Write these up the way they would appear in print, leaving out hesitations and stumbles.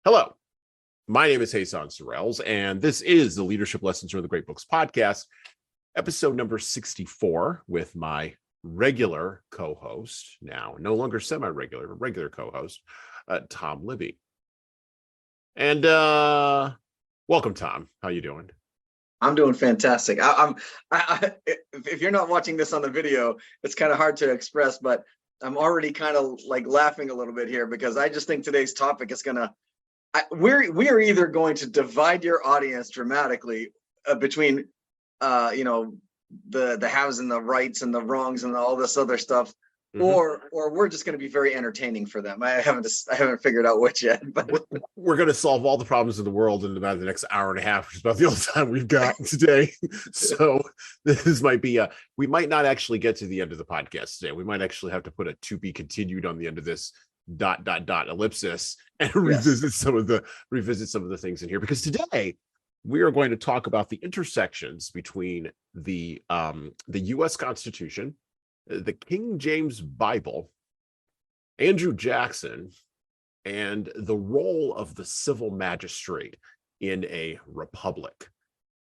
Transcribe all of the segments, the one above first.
Hello, my name is Hasan Sorrells, and this is the Leadership Lessons from the Great Books podcast, episode number 64, with my regular co-host, now no longer semi-regular, but regular co-host, Tom Libby. And welcome, Tom. How you doing? I'm doing fantastic. If you're not watching this on the video, it's kind of hard to express, but I'm already kind of like laughing a little bit here because I just think today's topic is we are either going to divide your audience dramatically between the haves and the rights and the wrongs and all this other stuff, or we're just going to be very entertaining for them. I haven't figured out which yet, but we're going to solve all the problems in the world in about the next hour and a half, which is about the only time we've got today. So this might be we might not actually get to the end of the podcast today. We might actually have to put a to be continued on the end of this ellipsis and revisit some of the things in here, because today we are going to talk about the intersections between the U.S. Constitution, the King James Bible, Andrew Jackson, and the role of the civil magistrate in a republic.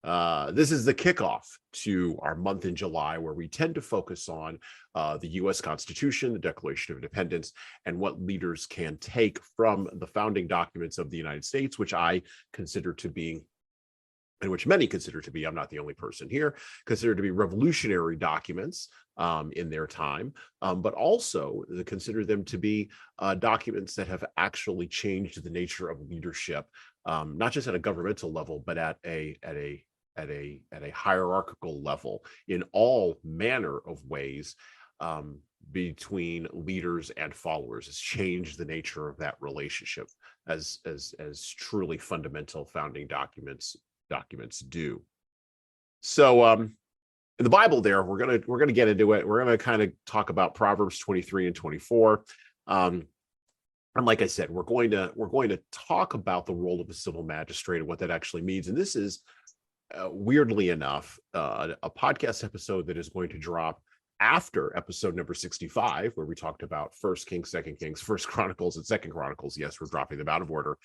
This is the kickoff to our month in July, where we tend to focus on the U.S. Constitution, the Declaration of Independence, and what leaders can take from the founding documents of the United States, which I consider to be, and which many consider to be, I'm not the only person here, consider to be revolutionary documents in their time, but also consider them to be documents that have actually changed the nature of leadership, not just at a governmental level, but at a hierarchical level in all manner of ways, between leaders and followers. Has changed the nature of that relationship as truly fundamental founding documents do. So in the Bible there, we're gonna get into it. We're gonna kind of talk about Proverbs 23 and 24. And like I said, we're going to talk about the role of a civil magistrate and what that actually means. And this is weirdly enough a podcast episode that is going to drop after episode number 65, where we talked about First Kings, Second Kings, First Chronicles, and Second Chronicles. Yes, we're dropping them out of order.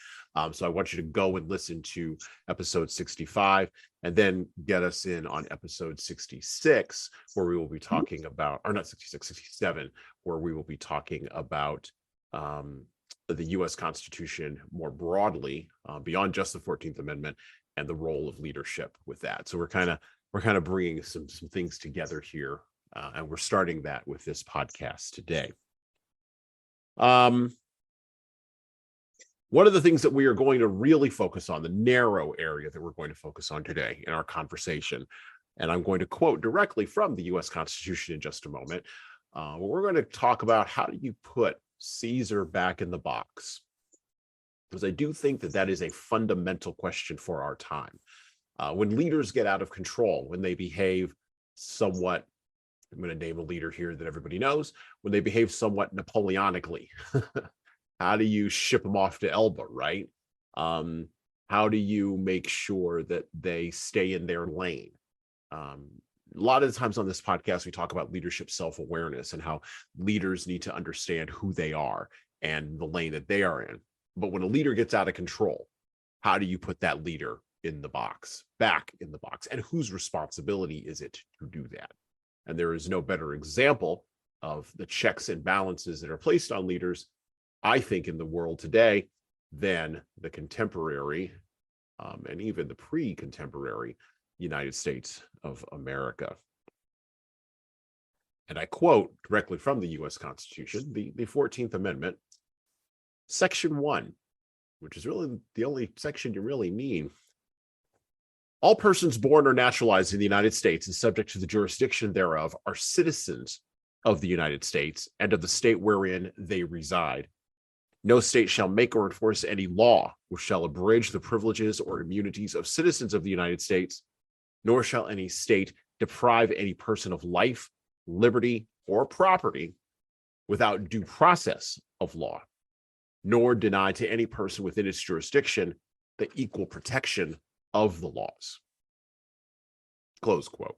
So I want you to go and listen to episode 65 and then get us in on episode 66, where we will be talking about, or not 66, 67, where we will be talking about the U.S. Constitution more broadly, beyond just the 14th Amendment, and the role of leadership with that. So we're kind of bringing some things together here. And we're starting that with this podcast today. One of the things that we are going to really focus on, the narrow area that we're going to focus on today in our conversation, and I'm going to quote directly from the U.S. Constitution in just a moment, we're going to talk about how do you put Caesar back in the box, because I do think that is a fundamental question for our time. When leaders get out of control, when they behave somewhat, I'm going to name a leader here that everybody knows, when they behave somewhat Napoleonically, how do you ship them off to Elba, right? How do you make sure that they stay in their lane? A lot of the times on this podcast, we talk about leadership self-awareness and how leaders need to understand who they are and the lane that they are in. But when a leader gets out of control, how do you put that leader in the box, back in the box? And whose responsibility is it to do that? And there is no better example of the checks and balances that are placed on leaders, I think, in the world today than the contemporary and even the pre-contemporary United States of America. And I quote directly from the U.S. Constitution, the 14th Amendment, Section 1, which is really the only section you really need. All persons born or naturalized in the United States and subject to the jurisdiction thereof are citizens of the United States and of the state wherein they reside. No state shall make or enforce any law which shall abridge the privileges or immunities of citizens of the United States, nor shall any state deprive any person of life, liberty, or property without due process of law, nor deny to any person within its jurisdiction the equal protection of the laws. Close quote.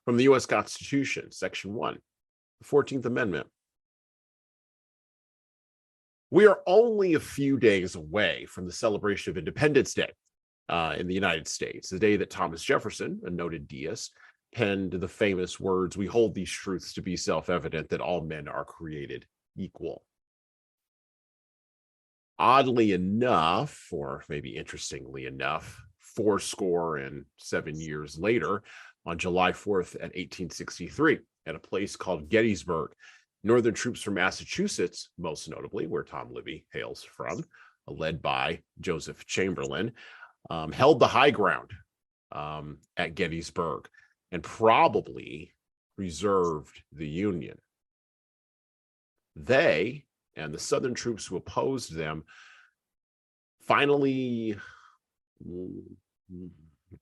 From the U.S. Constitution, Section 1, the 14th Amendment. We are only a few days away from the celebration of Independence Day in the United States, the day that Thomas Jefferson, a noted deist, penned the famous words, "We hold these truths to be self-evident, that all men are created equal." Oddly enough, or maybe interestingly enough, 7 years later, on July 4th at 1863, at a place called Gettysburg, Northern troops from Massachusetts, most notably where Tom Libby hails from, led by Joseph Chamberlain, held the high ground at Gettysburg and probably preserved the Union. They and the Southern troops who opposed them finally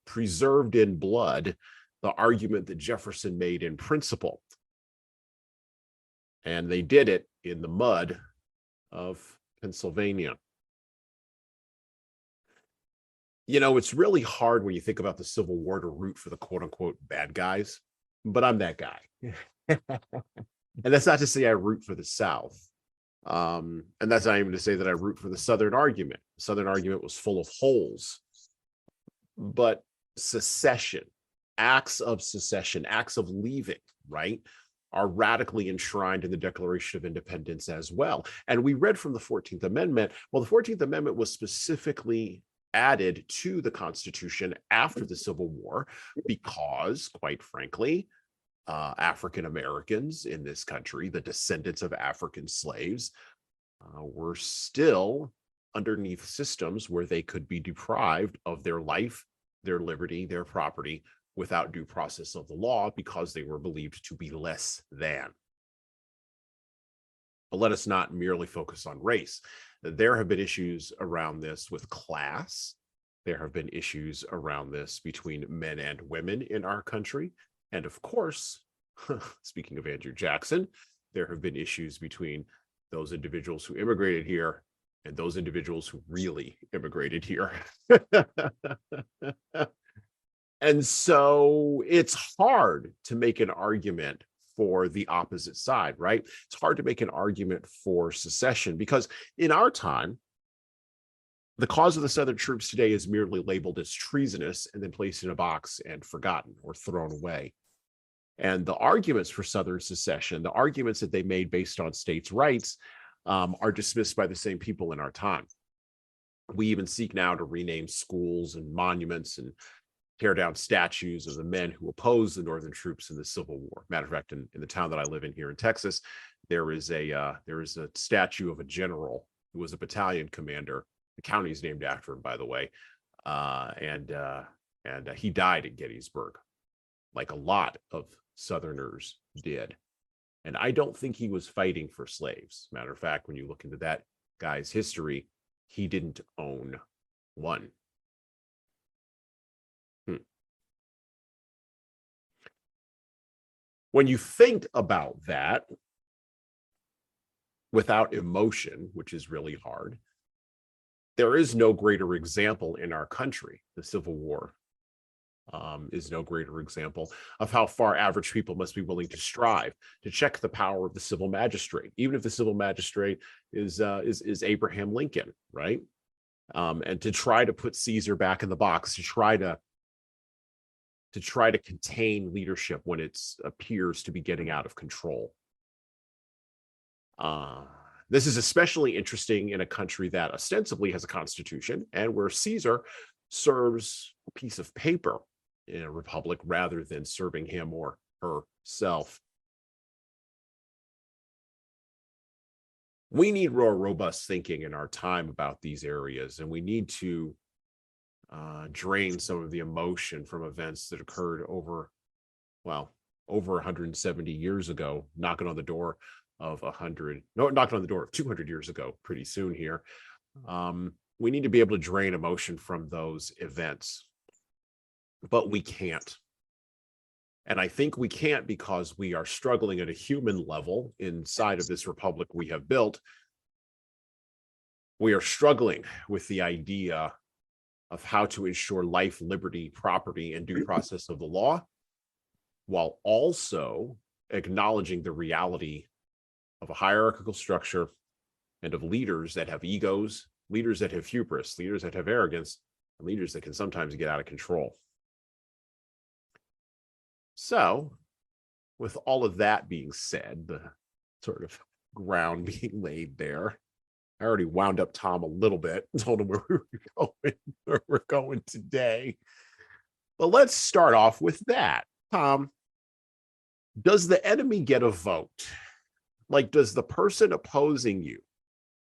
preserved in blood the argument that Jefferson made in principle. And they did it in the mud of Pennsylvania. You know, it's really hard when you think about the Civil War to root for the quote unquote bad guys, but I'm that guy. And that's not to say I root for the South. And that's not even to say that I root for the Southern argument. The Southern argument was full of holes. But secession, acts of leaving, right, are radically enshrined in the Declaration of Independence as well. And we read from the 14th Amendment. Well, the 14th Amendment was specifically added to the Constitution after the Civil War because, quite frankly, African Americans in this country, the descendants of African slaves, were still underneath systems where they could be deprived of their life, their liberty, their property without due process of the law because they were believed to be less than. But let us not merely focus on race. There have been issues around this with class. There have been issues around this between men and women in our country. And of course, speaking of Andrew Jackson, there have been issues between those individuals who immigrated here and those individuals who really immigrated here. And so it's hard to make an argument for the opposite side, right? It's hard to make an argument for secession because in our time, the cause of the Southern troops today is merely labeled as treasonous and then placed in a box and forgotten or thrown away. And the arguments for Southern secession, the arguments that they made based on states' rights, are dismissed by the same people in our time. We even seek now to rename schools and monuments and tear down statues of the men who opposed the Northern troops in the Civil War. Matter of fact, in the town that I live in here in Texas, there is a statue of a general who was a battalion commander. The county is named after him, by the way, and he died at Gettysburg, like a lot of Southerners did. And I don't think he was fighting for slaves. Matter of fact, when you look into that guy's history, he didn't own one. When you think about that without emotion, which is really hard, there is no greater example in our country. The Civil War is no greater example of how far average people must be willing to strive to check the power of the civil magistrate, even if the civil magistrate is Abraham Lincoln, right? And to try to put Caesar back in the box, to try to contain leadership when it appears to be getting out of control. This is especially interesting in a country that ostensibly has a constitution and where Caesar serves a piece of paper in a republic rather than serving him or herself. We need more robust thinking in our time about these areas, and we need to drain some of the emotion from events that occurred over 170 years ago, knocking on the door of 200 years ago pretty soon here. We need to be able to drain emotion from those events, but we can't. And I think we can't because we are struggling at a human level inside of this republic we have built. We are struggling with the idea of how to ensure life, liberty, property, and due process of the law, while also acknowledging the reality of a hierarchical structure and of leaders that have egos, leaders that have hubris, leaders that have arrogance, and leaders that can sometimes get out of control. So, with all of that being said, the sort of ground being laid there, I already wound up Tom a little bit, told him where we're going today. But let's start off with that. Tom, does the enemy get a vote? Like, does the person opposing you,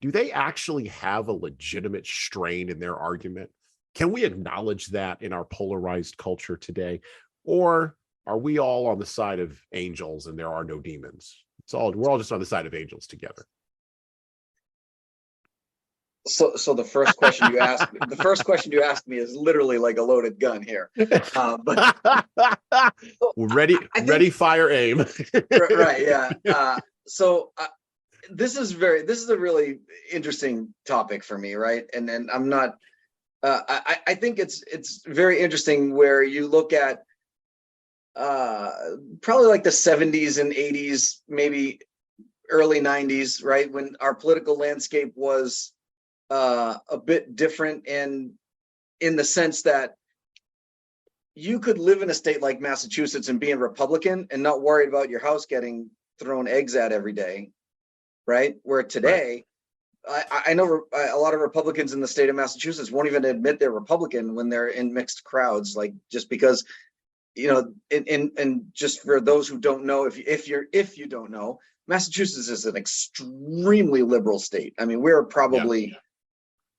do they actually have a legitimate strain in their argument? Can we acknowledge that in our polarized culture today? Or are we all on the side of angels and there are no demons? We're all just on the side of angels together. So the first question you asked me is literally like a loaded gun here. But ready, fire, aim. Right, yeah. This is a really interesting topic for me, right? And I'm not. I think it's very interesting where you look at probably like the 70s and 80s, maybe early 90s, right, when our political landscape was a bit different, and in the sense that you could live in a state like Massachusetts and be a Republican and not worried about your house getting thrown eggs at every day, right? Where today, right. I know a lot of Republicans in the state of Massachusetts won't even admit they're Republican when they're in mixed crowds, like just because, you know, and just for those who don't know, if you don't know, Massachusetts is an extremely liberal state. I mean, we're probably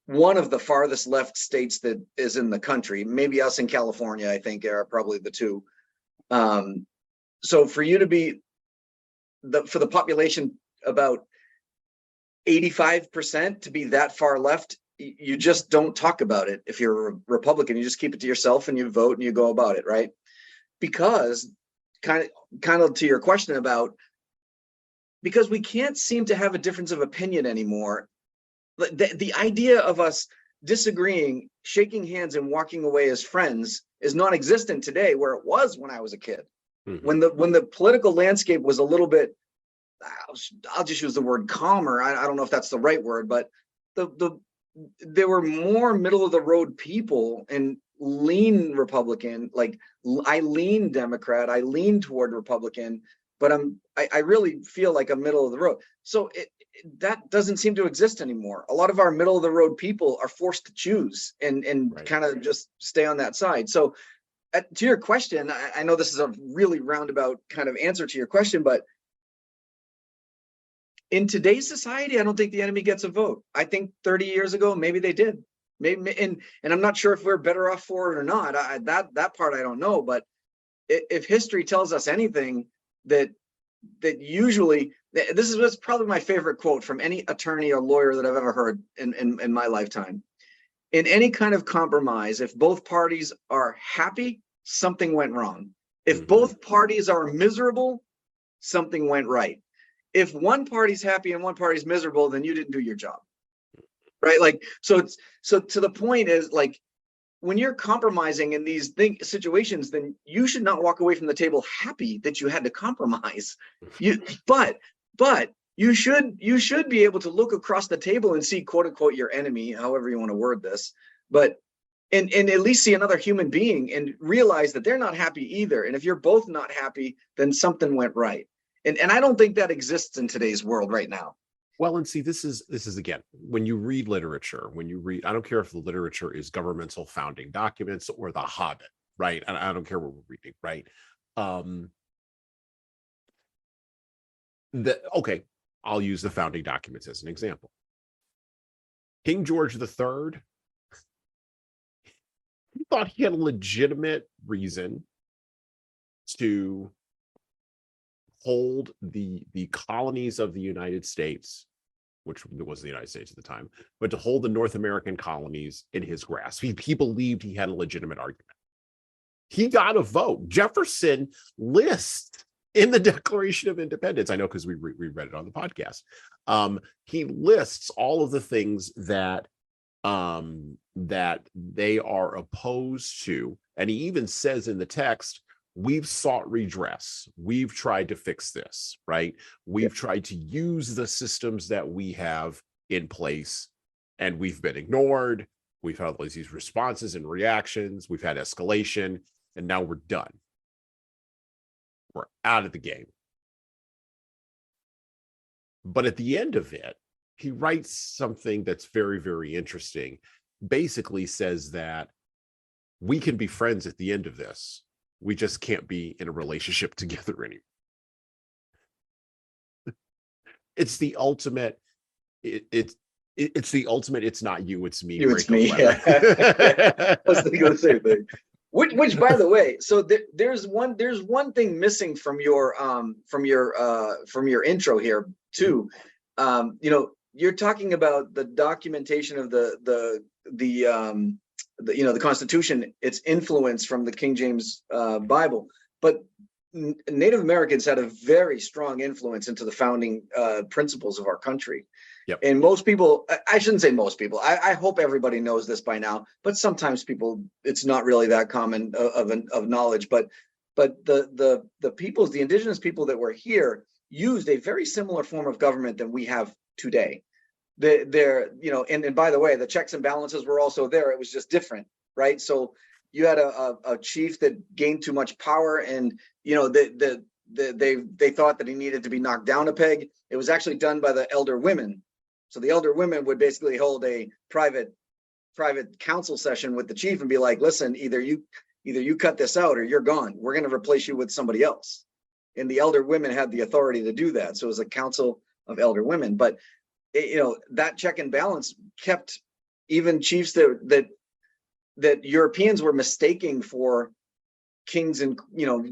one of the farthest left states that is in the country. Maybe us and California, I think, are probably the two. So for you to be for the population about 85% to be that far left, you just don't talk about it. If you're a Republican, you just keep it to yourself and you vote and you go about it, right? Because kind of to your question about, because we can't seem to have a difference of opinion anymore. The idea of us disagreeing, shaking hands and walking away as friends is non-existent today, where it was when I was a kid. Mm-hmm. When the political landscape was a little bit, I'll just use the word calmer. I don't know if that's the right word, but there were more middle of the road people and lean Republican. Like I lean Democrat, I lean toward Republican, but I really feel like I'm middle of the road. So that doesn't seem to exist anymore. A lot of our middle of the road people are forced to choose and right. kind of just stay on that side. So to your question, I know this is a really roundabout kind of answer to your question, but in today's society, I don't think the enemy gets a vote. I think 30 years ago, maybe they did. Maybe, and I'm not sure if we're better off for it or not. That part I don't know. But if history tells us anything, that usually, this is probably my favorite quote from any attorney or lawyer that I've ever heard in my lifetime. In any kind of compromise, if both parties are happy, something went wrong. If both parties are miserable, something went right. If one party's happy and one party's miserable, then you didn't do your job, right? Like, so to the point is, like, when you're compromising in these situations, then you should not walk away from the table happy that you had to compromise. But you should be able to look across the table and see, quote unquote, your enemy, however you want to word this, but and at least see another human being and realize that they're not happy either. And if you're both not happy, then something went right. And I don't think that exists in today's world right now. Well, and see, this is again, when you read literature, I don't care if the literature is governmental founding documents or The Hobbit, right? And I don't care what we're reading, right? Okay, I'll use the founding documents as an example. King George III, he thought he had a legitimate reason to hold the colonies of the United States, which was the United States at the time, but to hold the North American colonies in his grasp. He believed he had a legitimate argument. He got a vote. Jefferson lists in the Declaration of Independence, I know because we read it on the podcast, he lists all of the things that they are opposed to. And he even says in the text, we've sought redress. We've tried to fix this, right? We've tried to use the systems that we have in place, and we've been ignored. We've had all these responses and reactions. We've had escalation, and now we're done. We're out of the game. But at the end of it, he writes something that's very, very interesting. Basically says that we can be friends at the end of this. We just can't be in a relationship together anymore. It's the ultimate. It's the ultimate. It's not you, it's me. You, it's me. Yeah. I was thinking the same thing. Which, by the way, so there's one thing missing from your intro here too. You're talking about the documentation of the Constitution, its influence from the King James Bible, but Native Americans had a very strong influence into the founding principles of our country. Yep. And most people, I shouldn't say most people, I hope everybody knows this by now, but sometimes people, it's not really that common of knowledge, but the peoples, the indigenous people that were here used a very similar form of government than we have today. And by the way, the checks and balances were also there. It was just different, right? So you had a chief that gained too much power, and they thought that he needed to be knocked down a peg. It was actually done by the elder women. So the elder women would basically hold a private council session with the chief and be like, listen, either you cut this out or you're gone. We're going to replace you with somebody else. And the elder women had the authority to do that. So it was a council of elder women. But that check and balance kept even chiefs that Europeans were mistaking for kings and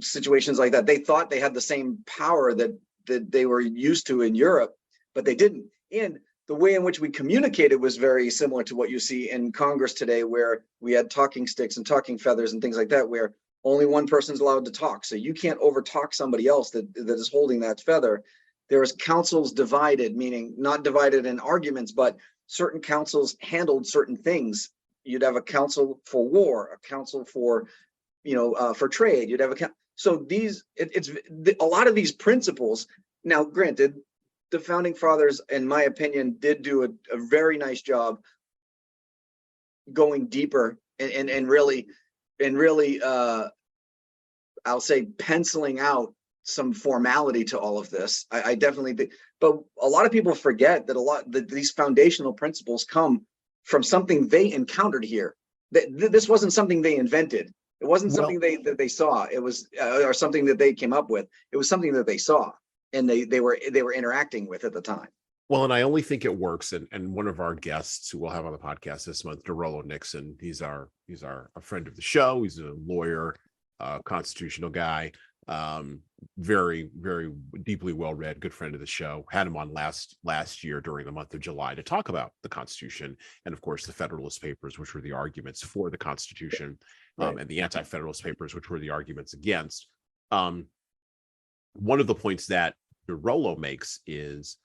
situations like that. They thought they had the same power that they were used to in Europe, but they didn't. And the way in which we communicated was very similar to what you see in Congress today, where we had talking sticks and talking feathers and things like that, where only one person's allowed to talk. So you can't overtalk somebody else that is holding that feather. There was councils divided, meaning not divided in arguments, but certain councils handled certain things. You'd have a council for war, a council for trade. You'd have so it's a lot of these principles. Now, granted, the founding fathers, in my opinion, did do a very nice job going deeper and really I'll say penciling out some formality to all of this. I definitely did, but a lot of people forget that these foundational principles come from something they encountered here. This wasn't something they invented. It wasn't something that they saw. It was or something that they came up with. It was something that they saw and they were interacting with at the time. Well, and I only think it works. And one of our guests who we'll have on the podcast this month, DeRollo Nixon, he's a friend of the show. He's a lawyer, constitutional guy, very, very deeply well-read, good friend of the show. Had him on last year during the month of July to talk about the Constitution and, of course, the Federalist Papers, which were the arguments for the Constitution, right, and the Anti-Federalist Papers, which were the arguments against. One of the points that DeRollo makes is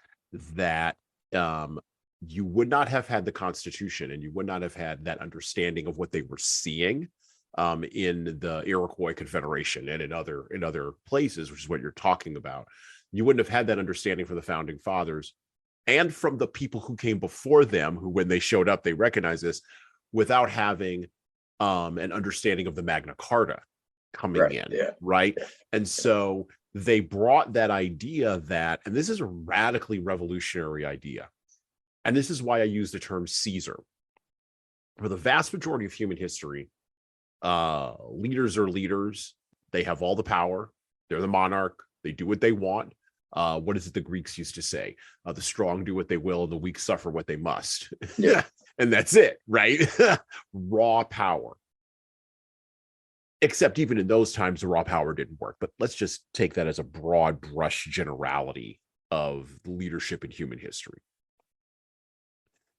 that you would not have had the Constitution and you would not have had that understanding of what they were seeing in the Iroquois Confederation and in other places, which is what you're talking about. You wouldn't have had that understanding from the founding fathers and from the people who came before them, who, when they showed up, they recognized this, without having an understanding of the Magna Carta coming in, right? Yeah. And so they brought that idea that, and this is a radically revolutionary idea, and this is why I use the term Caesar. For the vast majority of human history, leaders are leaders. They have all the power. They're the monarch. They do what they want. What is it the Greeks used to say? The strong do what they will and the weak suffer what they must. Yeah. And that's it, right? Raw power. Except even in those times, the raw power didn't work. But let's just take that as a broad brush generality of leadership in human history.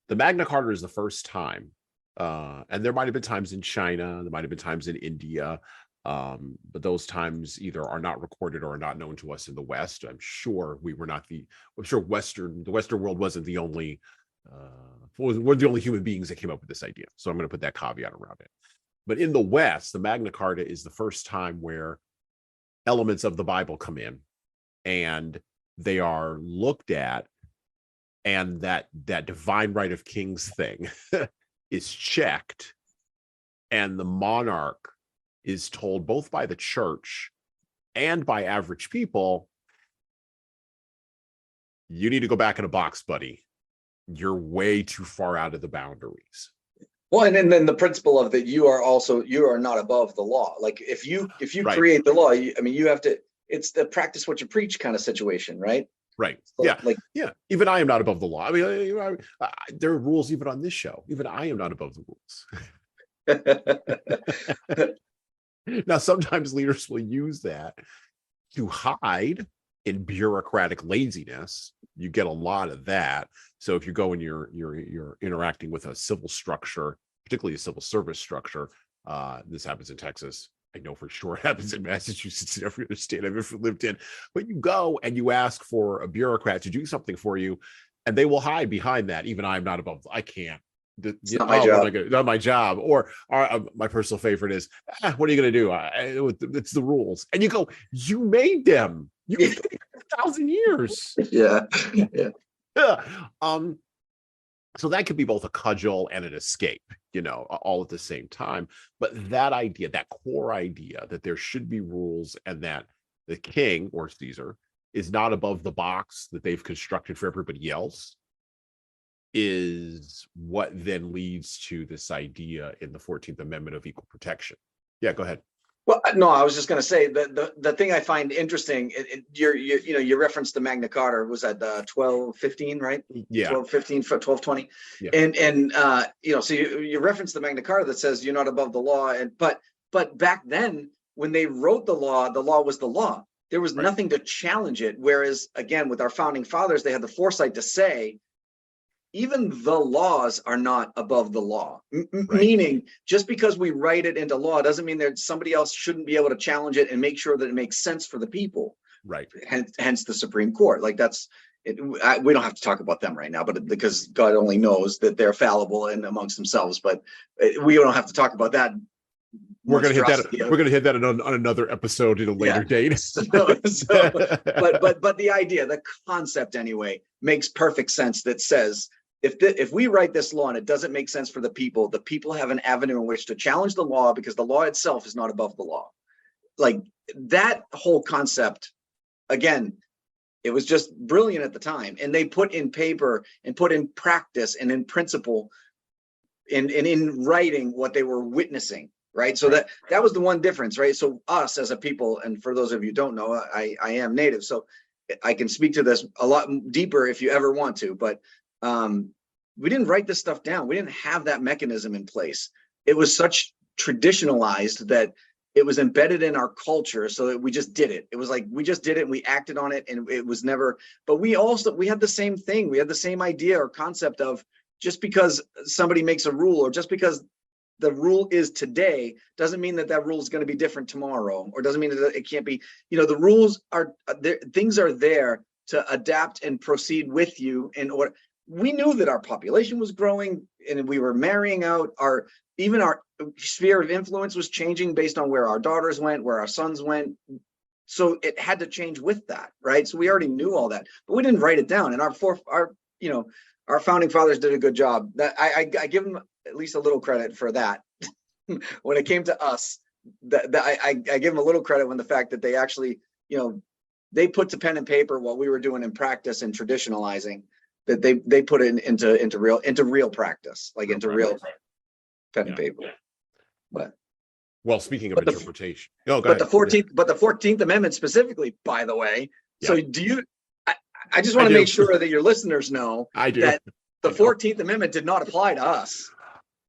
The Magna Carta is the first time, and there might have been times in China, there might have been times in India, but those times either are not recorded or are not known to us in the West. I'm sure the Western world wasn't the only, we're the only human beings that came up with this idea. So I'm going to put that caveat around it. But in the West, the Magna Carta is the first time where elements of the Bible come in and they are looked at and that divine right of kings thing is checked, and the monarch is told both by the church and by average people, you need to go back in a box, buddy. You're way too far out of the boundaries. Well, and then the principle of that you are not above the law. Like if you Right. create the law, you have to. It's the practice what you preach kind of situation, right? Right. So, yeah. Like, yeah. Even I am not above the law. I mean, there are rules even on this show. Even I am not above the rules. Now, sometimes leaders will use that to hide in bureaucratic laziness. You get a lot of that. So if you go and you're interacting with a civil structure, particularly a civil service structure, this happens in Texas. I know for sure it happens in Massachusetts and every other state I've ever lived in. But you go and you ask for a bureaucrat to do something for you, and they will hide behind that. Even I'm not above. I can't. It's not my job. Not my job. Or my personal favorite is, what are you going to do? It's the rules. And you go, you made them. You 1,000 years. Yeah. So that could be both a cudgel and an escape, all at the same time. But that idea, that core idea that there should be rules and that the king or Caesar is not above the box that they've constructed for everybody else, is what then leads to this idea in the 14th Amendment of equal protection. Yeah, go ahead. Well, no, I was just going to say that the thing I find interesting, you referenced the Magna Carta, was that 1215, right? Yeah, 1215, 1220, yeah. And so you referenced the Magna Carta that says you're not above the law, but back then when they wrote the law was the law. There was nothing to challenge it. Whereas again, with our founding fathers, they had the foresight to say, even the laws are not above the law. Meaning, just because we write it into law doesn't mean that somebody else shouldn't be able to challenge it and make sure that it makes sense for the people. Right. Hence the Supreme Court. Like we don't have to talk about them right now, but because God only knows that they're fallible and amongst themselves. But we don't have to talk about that. We're going to hit that on another episode in a later date. But the idea, the concept anyway, makes perfect sense. That says, if we write this law and it doesn't make sense for the people have an avenue in which to challenge the law, because the law itself is not above the law. Like that whole concept, again, it was just brilliant at the time. And they put in paper and put in practice and in principle and in writing what they were witnessing. Right. So that was the one difference. Right. So us as a people, and for those of you who don't know, I am Native, so I can speak to this a lot deeper if you ever want to. But we didn't write this stuff down. We didn't have that mechanism in place. It was such traditionalized that it was embedded in our culture, so that we just did it. It was like we just did it and we acted on it, and it was never. But we had the same thing. We had the same idea or concept of, just because somebody makes a rule, or just because the rule is today, doesn't mean that rule is going to be different tomorrow, or doesn't mean that it can't be. The rules are there. Things are there to adapt and proceed with you. And we knew that our population was growing, and we were marrying out. Even our sphere of influence was changing based on where our daughters went, where our sons went. So it had to change with that, right? So we already knew all that, but we didn't write it down. And our founding fathers did a good job. That I give them at least a little credit for that. When it came to us, I give them a little credit when the fact that they actually, they put to pen and paper what we were doing in practice and traditionalizing, that they put it into real practice, like into real pen and paper. But well, speaking of interpretation, the 14th Amendment specifically, by the way. Yeah. So do you? I just want to make sure that your listeners know that the 14th Amendment did not apply to us.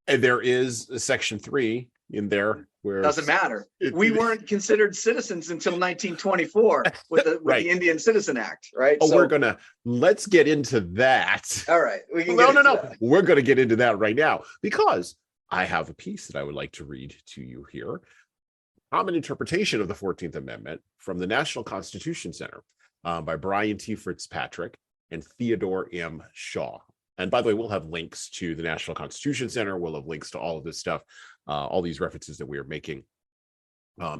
And there is a Section 3 in there where doesn't matter. We weren't considered citizens until 1924 with the Indian Citizen Act, right? Oh, let's get into that. All right. No. We're going to get into that right now, because I have a piece that I would like to read to you here. Common Interpretation of the 14th Amendment from the National Constitution Center by Brian T. Fitzpatrick and Theodore M. Shaw. And by the way, we'll have links to the National Constitution Center. We'll have links to all of this stuff, all these references that we are making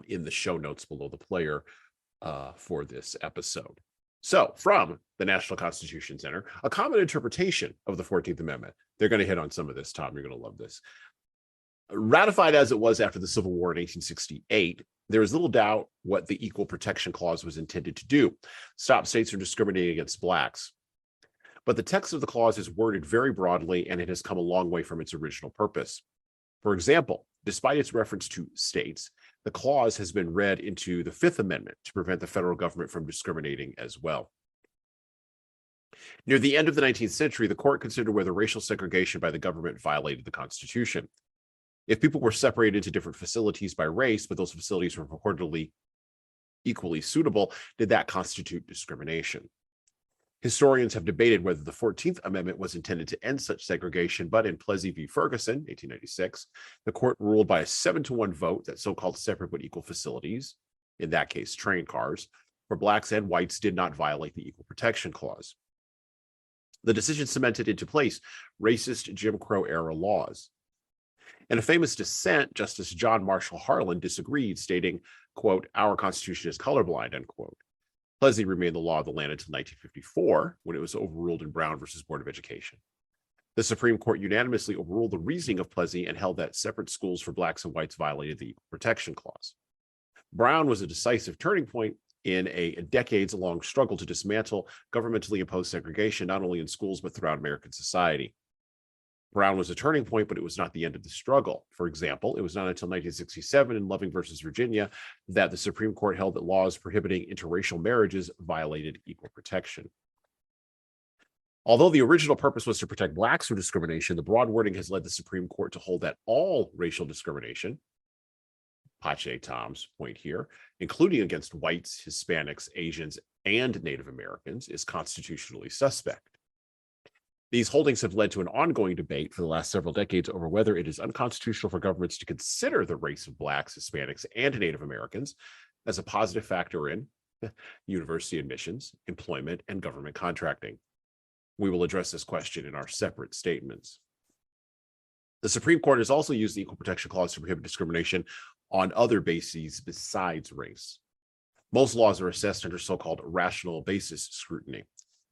in the show notes below the player for this episode. So, from the National Constitution Center, a common interpretation of the 14th Amendment. They're going to hit on some of this, Tom. You're going to love this. Ratified as it was after the Civil War in 1868, there is little doubt what the Equal Protection Clause was intended to do: stop states from discriminating against blacks. But the text of the clause is worded very broadly, and it has come a long way from its original purpose. For example, despite its reference to states, the clause has been read into the Fifth Amendment to prevent the federal government from discriminating as well. Near the end of the 19th century, the court considered whether racial segregation by the government violated the Constitution. If people were separated into different facilities by race, but those facilities were purportedly equally suitable, did that constitute discrimination? Historians have debated whether the 14th Amendment was intended to end such segregation, but in Plessy v. Ferguson, 1896, the court ruled by a 7-1 vote that so-called separate but equal facilities, in that case train cars, for blacks and whites did not violate the Equal Protection Clause. The decision cemented into place racist Jim Crow-era laws. In a famous dissent, Justice John Marshall Harlan disagreed, stating, quote, "Our Constitution is colorblind," unquote. Plessy remained the law of the land until 1954, when it was overruled in Brown versus Board of Education. The Supreme Court unanimously overruled the reasoning of Plessy and held that separate schools for blacks and whites violated the Equal Protection Clause. Brown was a decisive turning point in a decades-long struggle to dismantle governmentally imposed segregation, not only in schools, but throughout American society. Brown was a turning point, but it was not the end of the struggle. For example, it was not until 1967 in Loving versus Virginia that the Supreme Court held that laws prohibiting interracial marriages violated equal protection. Although the original purpose was to protect blacks from discrimination, the broad wording has led the Supreme Court to hold that all racial discrimination, Pache Tom's point here, including against whites, Hispanics, Asians, and Native Americans, is constitutionally suspect. These holdings have led to an ongoing debate for the last several decades over whether it is unconstitutional for governments to consider the race of blacks, Hispanics, and Native Americans as a positive factor in university admissions, employment, and government contracting. We will address this question in our separate statements. The Supreme Court has also used the Equal Protection Clause to prohibit discrimination on other bases besides race. Most laws are assessed under so-called rational basis scrutiny.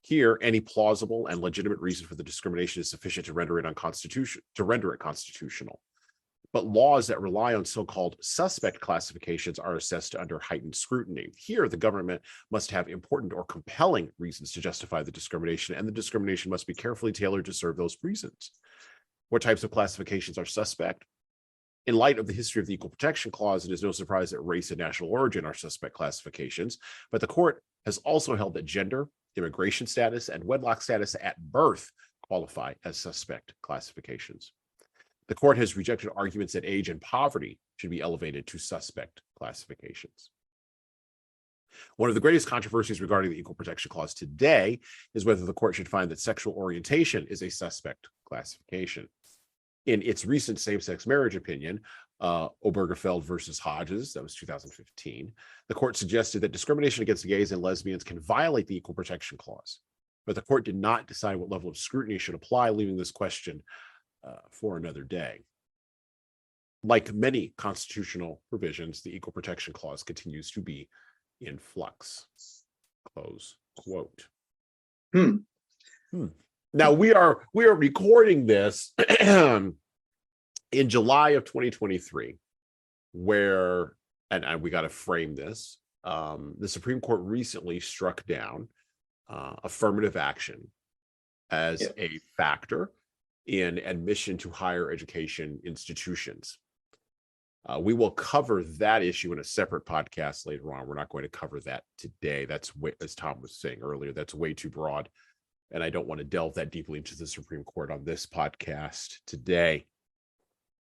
Here, any plausible and legitimate reason for the discrimination is sufficient to render it constitutional. But laws that rely on so-called suspect classifications are assessed under heightened scrutiny. Here, the government must have important or compelling reasons to justify the discrimination, and the discrimination must be carefully tailored to serve those reasons. What types of classifications are suspect? In light of the history of the Equal Protection Clause, it is no surprise that race and national origin are suspect classifications, but the court has also held that gender, immigration status, and wedlock status at birth qualify as suspect classifications. The court has rejected arguments that age and poverty should be elevated to suspect classifications. One of the greatest controversies regarding the Equal Protection Clause today is whether the court should find that sexual orientation is a suspect classification. In its recent same-sex marriage opinion, Obergefell versus Hodges, that was 2015, the court suggested that discrimination against gays and lesbians can violate the Equal Protection Clause, but the court did not decide what level of scrutiny should apply, leaving this question for another day. Like many constitutional provisions, the Equal Protection Clause continues to be in flux. Close quote. Now we are recording this in July of 2023, where, and we got to frame this, the Supreme Court recently struck down affirmative action as a factor in admission to higher education institutions. We will cover that issue in a separate podcast later on. We're not going to cover that today. That's way, as Tom was saying earlier, that's way too broad, and I don't want to delve that deeply into the Supreme Court on this podcast today.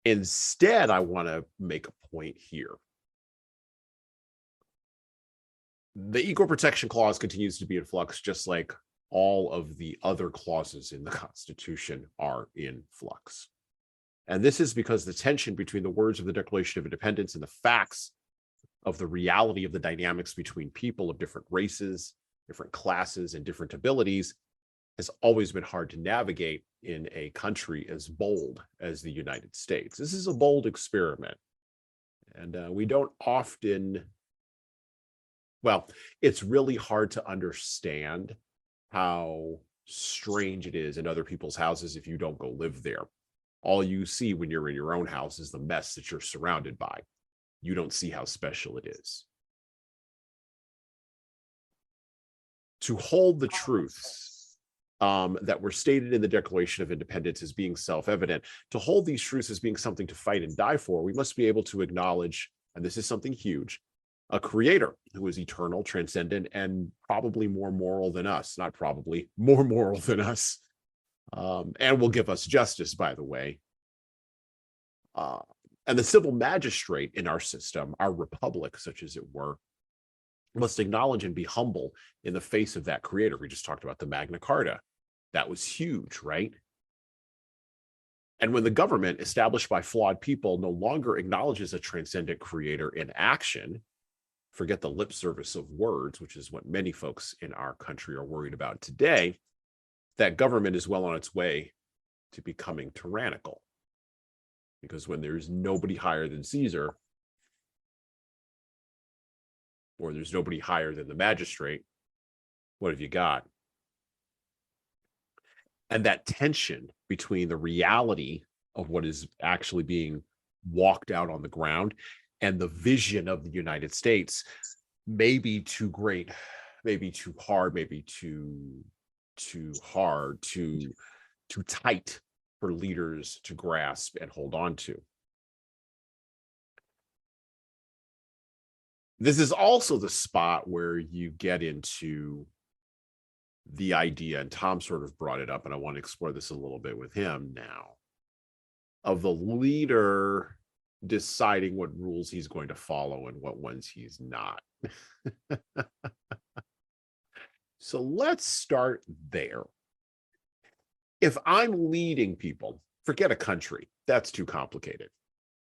Instead, I want to make a point here. The Equal Protection Clause continues to be in flux, just like all of the other clauses in the Constitution are in flux. And this is because the tension between the words of the Declaration of Independence and the facts of the reality of the dynamics between people of different races, different classes, and different abilities has always been hard to navigate in a country as bold as the United States. This is a bold experiment, and we don't often Well, it's really hard to understand how strange it is in other people's houses if you don't go live there. All you see when you're in your own house is the mess that you're surrounded by. You don't see how special it is. To hold the truths that were stated in the Declaration of Independence as being self-evident, to hold these truths as being something to fight and die for, we must be able to acknowledge, and this is something huge, a creator who is eternal, transcendent, and probably more moral than us. Not probably, more moral than us, and will give us justice, by the way. And the civil magistrate in our system, our republic, such as it were, must acknowledge and be humble in the face of that creator. We just talked about the Magna Carta. That was huge, right? And when the government, established by flawed people, no longer acknowledges a transcendent creator in action, forget the lip service of words, which is what many folks in our country are worried about today, that government is well on its way to becoming tyrannical. Because when there's nobody higher than Caesar, or there's nobody higher than the magistrate, what have you got? And that tension between the reality of what is actually being walked out on the ground and the vision of the United States may be too great, maybe too hard, maybe too hard, too tight for leaders to grasp and hold on to. This is also the spot where you get into the idea, and Tom sort of brought it up, and I want to explore this a little bit with him now, of the leader deciding what rules he's going to follow and what ones he's not. So let's start there. If I'm leading people, forget a country, that's too complicated.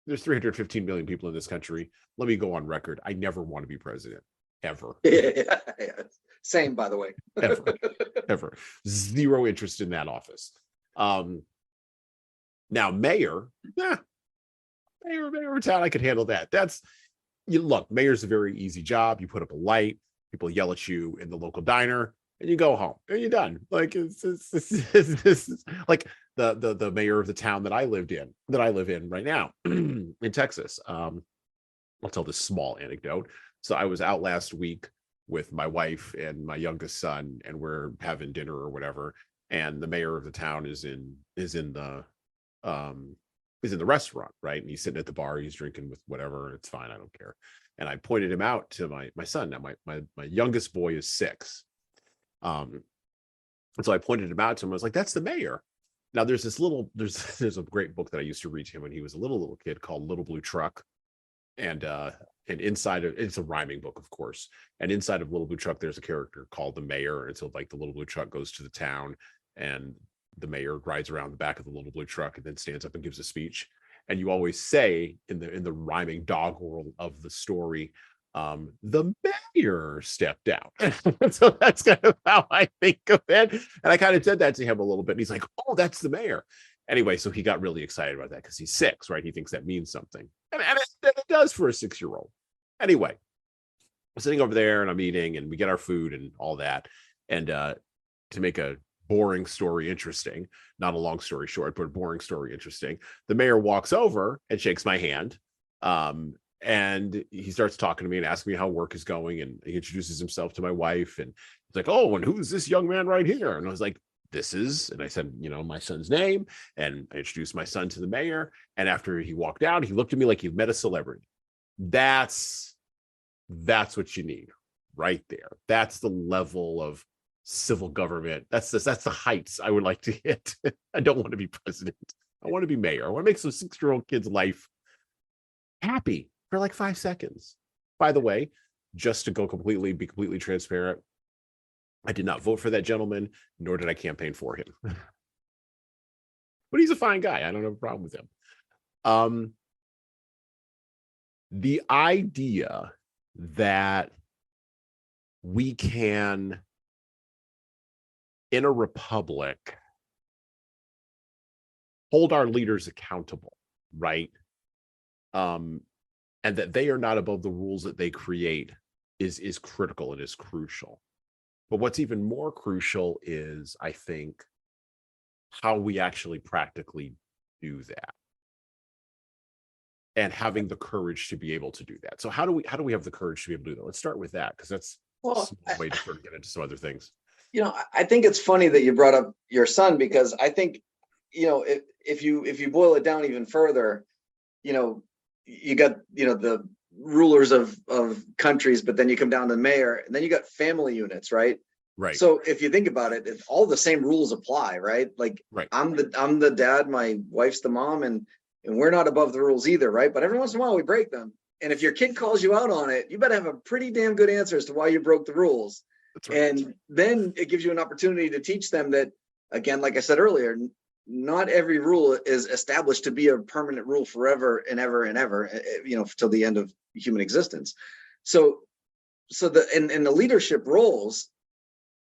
There's 315 million people in this country. Let me go on record. I never want to be president, ever. Yeah. Same, by the way. Ever. Zero interest in that office. Now, mayor of a town, I could handle that. Look, mayor's a very easy job. You put up a light, people yell at you in the local diner, and you go home, and you're done. Like it's like the mayor of the town that I live in right now in Texas. I'll tell this small anecdote. So I was out last week with my wife and my youngest son, and we're having dinner or whatever. And the mayor of the town is in the restaurant, right? And he's sitting at the bar, he's drinking with whatever. It's fine, I don't care. And I pointed him out to my son. Now my youngest boy is 6. And so I pointed him out to him. I was like, "That's the mayor." Now there's a great book that I used to read to him when he was a little kid called Little Blue Truck. And inside of it's a rhyming book, of course. And inside of Little Blue Truck, there's a character called the mayor. And so like the Little Blue Truck goes to the town, and the mayor rides around the back of the Little Blue Truck and then stands up and gives a speech. And you always say in the rhyming doggerel of the story, the mayor stepped out. So that's kind of how I think of it. And I kind of said that to him a little bit. And he's like, "Oh, that's the mayor." Anyway, so he got really excited about that because he's 6, right? He thinks that means something. And it does for a 6-year-old. Anyway, I'm sitting over there and I'm eating and we get our food and all that. And to make a boring story interesting, not a long story short, but a boring story interesting, the mayor walks over and shakes my hand. And he starts talking to me and asking me how work is going. And he introduces himself to my wife. And he's like, "Oh, and who's this young man right here?" And I was like, and I said, my son's name, and I introduced my son to the mayor. And after he walked out, he looked at me like he'd met a celebrity. That's what you need right there. That's the level of civil government. That's the heights I would like to hit. I don't want to be president. I want to be mayor. I want to make some 6-year-old kid's life happy for like 5 seconds. By the way, just to be completely transparent, I did not vote for that gentleman, nor did I campaign for him. But he's a fine guy. I don't have a problem with him. The idea that we can, in a republic, hold our leaders accountable, right? And that they are not above the rules that they create, is critical and is crucial. But what's even more crucial is, I think, how we actually practically do that, and having the courage to be able to do that. So how do we have the courage to be able to do that? Let's start with that, because that's Well, a way to sort of get into some other things. I think it's funny that you brought up your son, because I think, if you boil it down even further, you got, the rulers of countries, but then you come down to the mayor, and then you got family units, right? Right. So if you think about it, all the same rules apply, right? Like, Right. I'm the dad, my wife's the mom, and we're not above the rules either, right? But every once in a while we break them. And if your kid calls you out on it, you better have a pretty damn good answer as to why you broke the rules. That's right. And then it gives you an opportunity to teach them that, again, like I said earlier, not every rule is established to be a permanent rule forever and ever and ever, till the end of human existence. So in the leadership roles,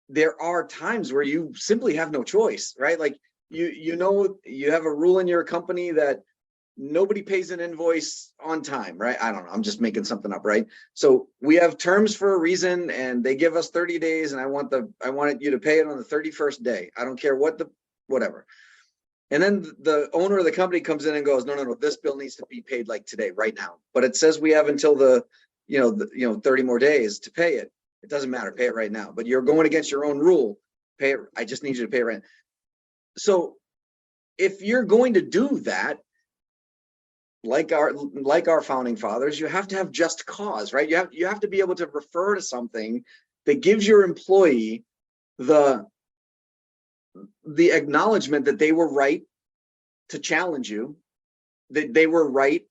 there are times where you simply have no choice, right? Like, you have a rule in your company that nobody pays an invoice on time, right? I don't know, I'm just making something up, right? So we have terms for a reason, and they give us 30 days, and I want you to pay it on the 31st day. I don't care whatever. And then the owner of the company comes in and goes, no, this bill needs to be paid like today, right now. But it says we have until the 30 more days to pay it. It doesn't matter, pay it right now. But you're going against your own rule. Pay it. I just need you to pay it right now. So if you're going to do that, like our founding fathers, you have to have just cause, right? You have to be able to refer to something that gives your employee the acknowledgement that they were right to challenge you, that they were right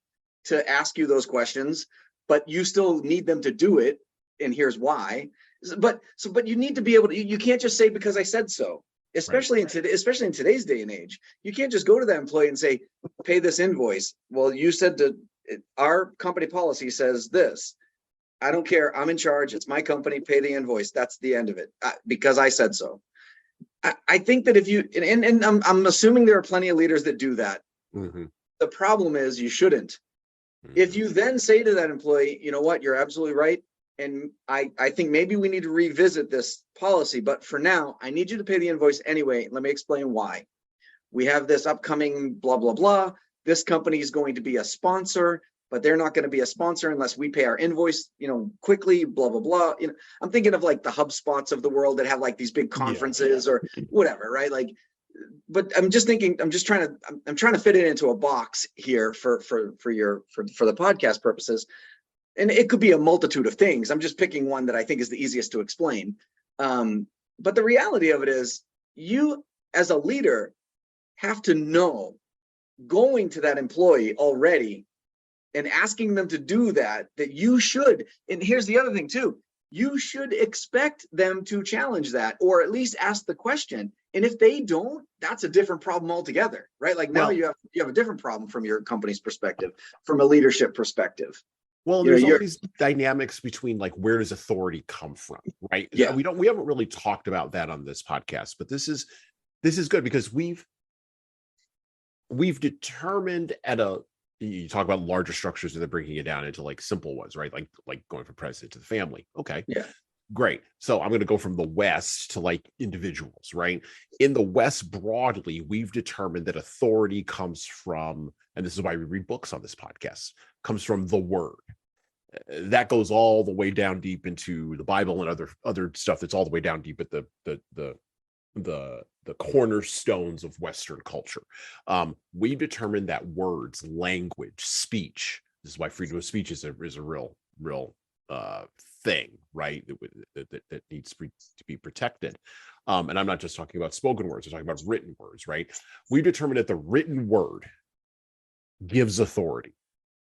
to ask you those questions, but you still need them to do it, and here's why. But you need to be able to. You can't just say because I said so. Especially in today's day and age, you can't just go to that employee and say, pay this invoice. Well, you said our company policy says this. I don't care. I'm in charge. It's my company. Pay the invoice. That's the end of it, because I said so. I think that if you, and I'm assuming there are plenty of leaders that do that. Mm-hmm. The problem is you shouldn't. Mm-hmm. If you then say to that employee, you know what, you're absolutely right. And I think maybe we need to revisit this policy, but for now, I need you to pay the invoice anyway. Let me explain why. We have this upcoming blah, blah, blah. This company is going to be a sponsor, but they're not going to be a sponsor unless we pay our invoice, quickly, blah, blah, blah. I'm thinking of like the HubSpots of the world that have like these big conferences or whatever, right? Like, but I'm just thinking, I'm trying to fit it into a box here for the podcast purposes. And it could be a multitude of things. I'm just picking one that I think is the easiest to explain. But the reality of it is, you as a leader have to know, going to that employee already and asking them to do that you should. And here's the other thing too. You should expect them to challenge that, or at least ask the question. And if they don't, that's a different problem altogether, right? Like, now you have a different problem from your company's perspective, from a leadership perspective. Well, there's all these dynamics between, like, where does authority come from, right? Yeah. We haven't really talked about that on this podcast, but this is good, because we've determined you talk about larger structures and then breaking it down into like simple ones, right? Like going from president to the family. Okay. Yeah. Great. So I'm going to go from the West to like individuals, right? In the West broadly, we've determined that authority comes from, and this is why we read books on this podcast, comes from the word. That goes all the way down deep into the Bible and other stuff that's all the way down deep at the cornerstones of Western culture. We've determined that words, language, speech, this is why freedom of speech is a real thing, right? That needs to be protected. And I'm not just talking about spoken words, I'm talking about written words, right? We've determined that the written word gives authority.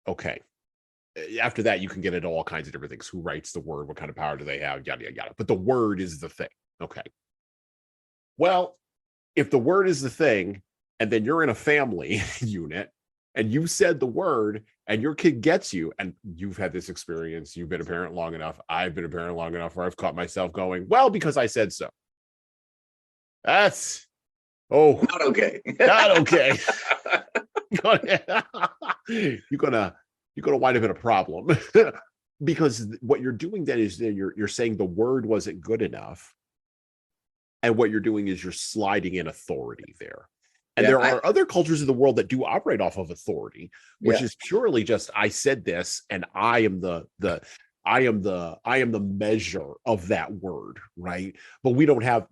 Okay. After that, you can get into all kinds of different things. Who writes the word? What kind of power do they have? Yada, yada, yada. But the word is the thing. Okay. Well, if the word is the thing, and then you're in a family unit, and you said the word, and your kid gets you, and you've had this experience, you've been a parent long enough, I've been a parent long enough, where I've caught myself going, well, because I said so. That's, not okay. Not okay. You're gonna wind up in a problem. because what you're doing then is then you're saying the word wasn't good enough, and what you're doing is you're sliding in authority there. And Yeah, there are other cultures in the world that do operate off of authority, which is purely just, I said this and I am the measure of that word, right? But we don't have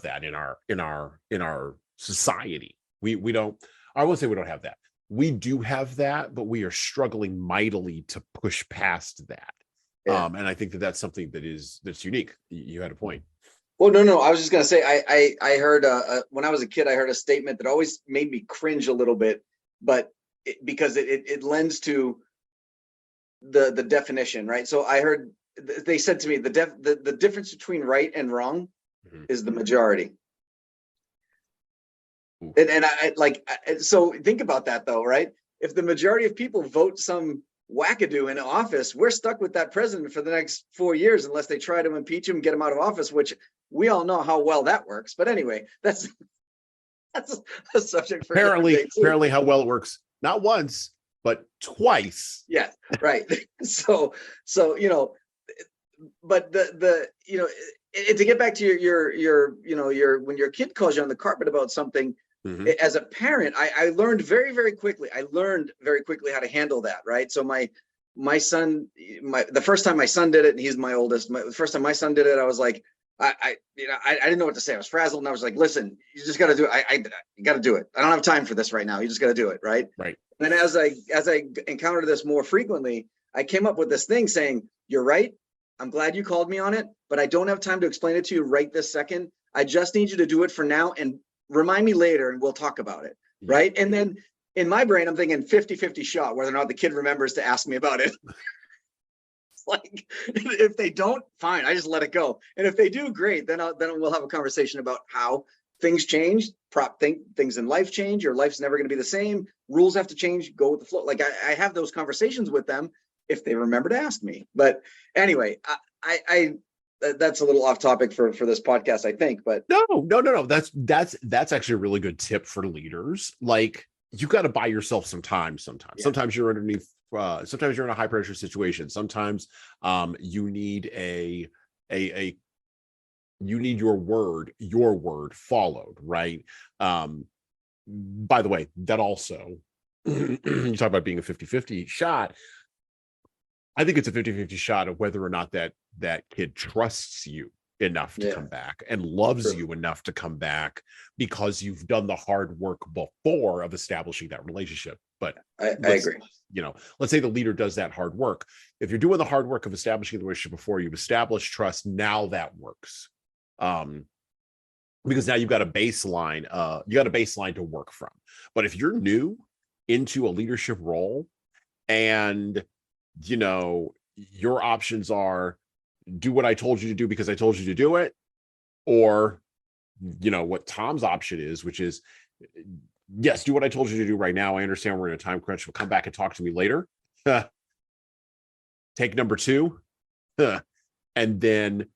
that in our society. We don't, I won't say we don't have that. We do have that, but we are struggling mightily to push past that. And I think that's something that's unique. You had a point. Well, no. I was just gonna say, I heard when I was a kid, I heard a statement that always made me cringe a little bit, but because it lends to the definition, right? So I heard they said to me the difference between right and wrong is the majority. And I like, so think about that though, right? If the majority of people vote some wackadoo in office, we're stuck with that president for the next 4 years unless they try to impeach him, get him out of office, which we all know how well that works. But anyway, that's a subject for apparently how well it works. Not once, but twice. Yeah, right. So but the to get back to your when your kid calls you on the carpet about something, as a parent, I learned very, very quickly. I learned very quickly how to handle that, right? So my son, the first time my son did it, and he's my oldest. The first time my son did it, I was like, I didn't know what to say. I was frazzled, and I was like, listen, you just got to do it. You got to do it. I don't have time for this right now. You just got to do it, right? Right. And as I encountered this more frequently, I came up with this thing saying, "You're right. I'm glad you called me on it, but I don't have time to explain it to you right this second. I just need you to do it for now and remind me later and we'll talk about it." Right. And then in my brain, I'm thinking 50-50 shot whether or not the kid remembers to ask me about it. It's like, if they don't, fine, I just let it go. And if they do, great. Then we'll have a conversation about how things change, things in life change. Your life's never going to be the same. Rules have to change. Go with the flow. Like I have those conversations with them if they remember to ask me. But anyway, I that's a little off topic for this podcast, I think. But no. That's actually a really good tip for leaders. Like, you got to buy yourself some time. Sometimes you're underneath. Sometimes you're in a high pressure situation. Sometimes you need you need your word followed, right? By the way, that also, you talk about being a 50-50 shot. I think it's a 50-50 shot of whether or not that kid trusts you enough to come back and loves you enough to come back, because you've done the hard work before of establishing that relationship. But I agree. Let's say the leader does that hard work. If you're doing the hard work of establishing the relationship before, you've established trust, now that works. Because now you've got a baseline, to work from. But if you're new into a leadership role and your options are do what I told you to do because I told you to do it, or what Tom's option is, which is, yes, do what I told you to do right now. I understand we're in a time crunch. We'll come back and talk to me later. Take number 2. And then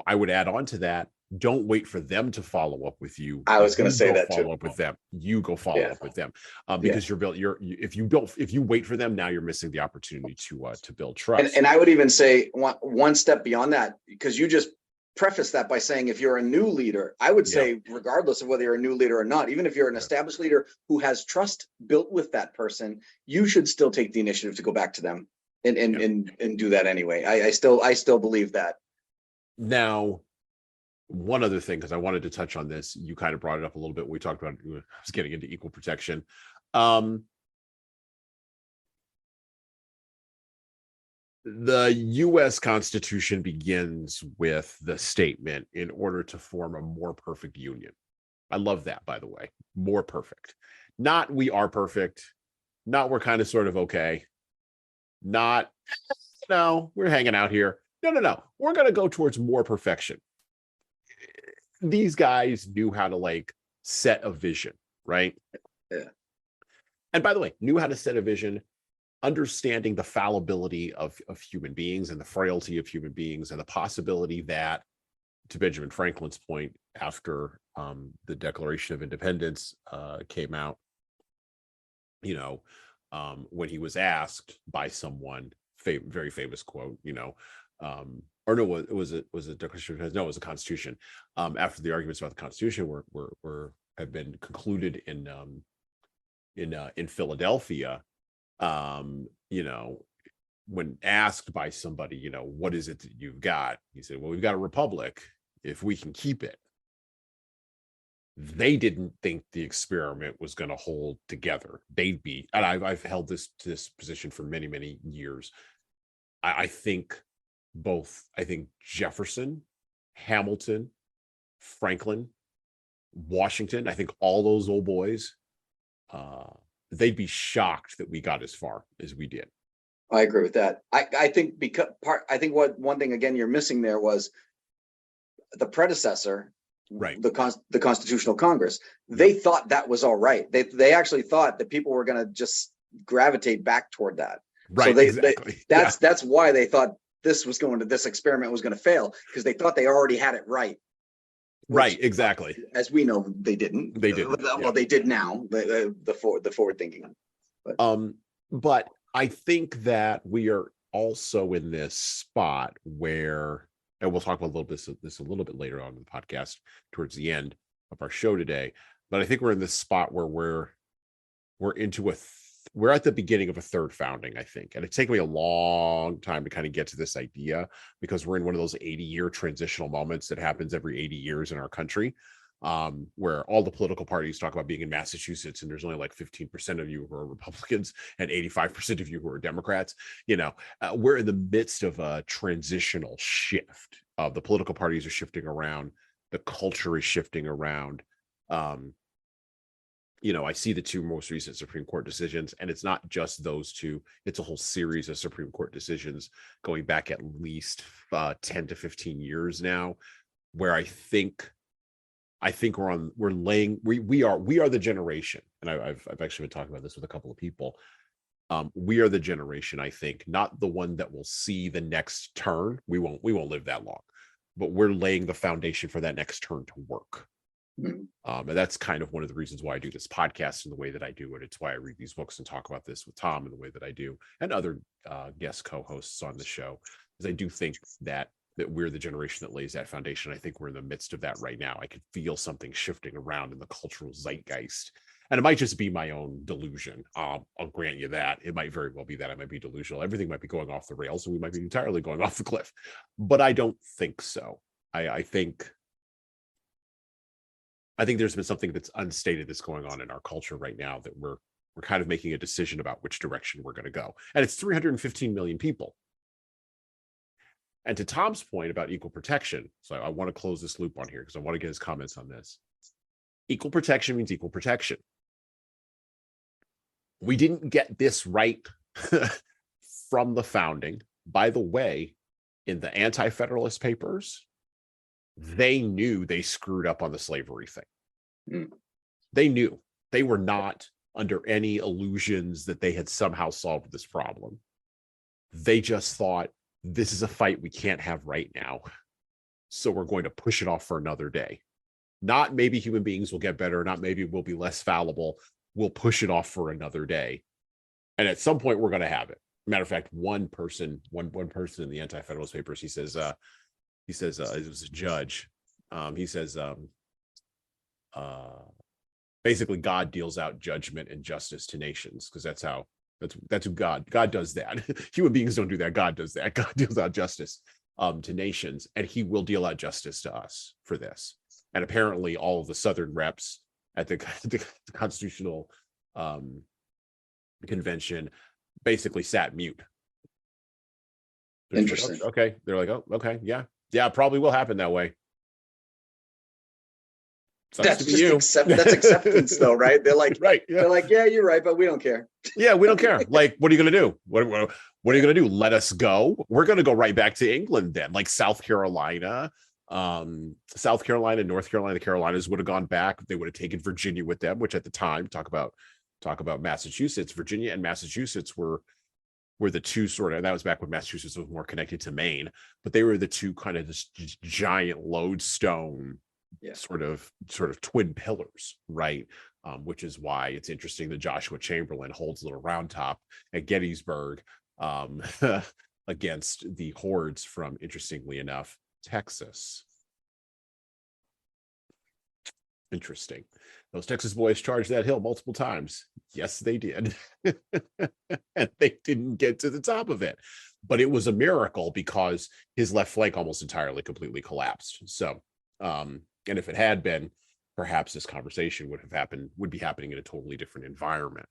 I would add on to that, don't wait for them to follow up with you. I was going to say that too. Follow up with them. You go follow up with them, because if you wait for them, now you're missing the opportunity to build trust. And I would even say one step beyond that, because you just preface that by saying, if you're a new leader, I would say, regardless of whether you're a new leader or not, even if you're an established leader who has trust built with that person, you should still take the initiative to go back to them and do that anyway. I still believe that. Now, one other thing, because I wanted to touch on this, you kind of brought it up a little bit when we talked about I was getting into equal protection. The U.S. Constitution begins with the statement, in order to form a more perfect union. I love that, by the way. More perfect. Not we are perfect. Not we're kind of sort of okay. Not, no, we're hanging out here. No. We're going to go towards more perfection. These guys knew how to set a vision, right? Yeah. And by the way, knew how to set a vision, understanding the fallibility of human beings and the frailty of human beings, and the possibility that, to Benjamin Franklin's point, after the Declaration of Independence came out, when he was asked by someone, very famous quote, or no, it was a Declaration. No, it was a Constitution. After the arguments about the Constitution have been concluded in Philadelphia, when asked by somebody, what is it that you've got? He said, well, we've got a republic if we can keep it. They didn't think the experiment was going to hold together. They'd be, and I've held this position for many, many years. I think Jefferson, Hamilton, Franklin, Washington, I think all those old boys, they'd be shocked that we got as far as we did. I agree with that. I think one thing again you're missing there was the predecessor, right? The Constitutional Congress. They thought that was all right. They actually thought that people were going to just gravitate back toward that. Right. So exactly. That's why they thought this experiment was going to fail, because they thought they already had it right. Right. Exactly. As we know, they didn't. They didn't. Well, they did now. The forward thinking. But I think that we are also in this spot where, and we'll talk about this a little bit later on in the podcast towards the end of our show today. But I think we're in this spot where we're at the beginning of a third founding, I think. And it's taken me a long time to kind of get to this idea, because we're in one of those 80-year transitional moments that happens every 80 years in our country, where all the political parties talk about being in Massachusetts, and there's only like 15% of you who are Republicans and 85% of you who are Democrats. We're in the midst of a transitional shift. The political parties are shifting around. The culture is shifting around. I see the two most recent Supreme Court decisions, and it's not just those two. It's a whole series of Supreme Court decisions going back at least 10 to 15 years now, where I think we are the generation, and I've actually been talking about this with a couple of people. We are the generation, I think, not the one that will see the next turn. We won't live that long, but we're laying the foundation for that next turn to work. And that's kind of one of the reasons why I do this podcast in the way that I do it. It's why I read these books and talk about this with Tom in the way that I do, and other guest co-hosts on the show, because I do think that we're the generation that lays that foundation. I think we're in the midst of that right now. I could feel something shifting around in the cultural zeitgeist, and it might just be my own delusion. I'll grant you that. It might very well be that I might be delusional. Everything might be going off the rails, and we might be entirely going off the cliff, but I don't think so. I think there's been something that's unstated that's going on in our culture right now, that we're kind of making a decision about which direction we're going to go. And it's 315 million people. And to Tom's point about equal protection, so I want to close this loop on here because I want to get his comments on this. Equal protection means equal protection. We didn't get this right from the founding. By the way, in the Anti-Federalist Papers, they knew they screwed up on the slavery thing. They knew. They were not under any illusions that they had somehow solved this problem. They just thought, this is a fight we can't have right now, so we're going to push it off for another day. Not maybe human beings will get better, not maybe we'll be less fallible. We'll push it off for another day. And at some point, we're going to have it. Matter of fact, one person in the Anti-Federalist Papers, he says, it was a judge. He says, basically, God deals out judgment and justice to nations, because that's who God does that. Human beings don't do that. God does that. God deals out justice to nations, and he will deal out justice to us for this. And apparently, all of the Southern reps at the Constitutional Convention basically sat mute. Interesting. Like, okay, they're like, oh, okay, yeah, it probably will happen that way. That's acceptance, though, right? They're like, right? Yeah. They're like, yeah, you're right, but we don't care. Yeah, we don't care. Like, what are you going to do? What are you going to do? Let us go? We're going to go right back to England then, like South Carolina, North Carolina, the Carolinas would have gone back. They would have taken Virginia with them, which at the time, talk about Massachusetts, Virginia and Massachusetts were the two sort of, and that was back when Massachusetts was more connected to Maine, but they were the two kind of this giant lodestone, sort of twin pillars, right? Which is why it's interesting that Joshua Chamberlain holds a little round top at Gettysburg, um, against the hordes from, interestingly enough, Texas. Interesting. Those Texas boys charged that hill multiple times. Yes, they did. And they didn't get to the top of it. But it was a miracle because his left flank almost entirely completely collapsed. So, and if it had been, perhaps this conversation would be happening in a totally different environment.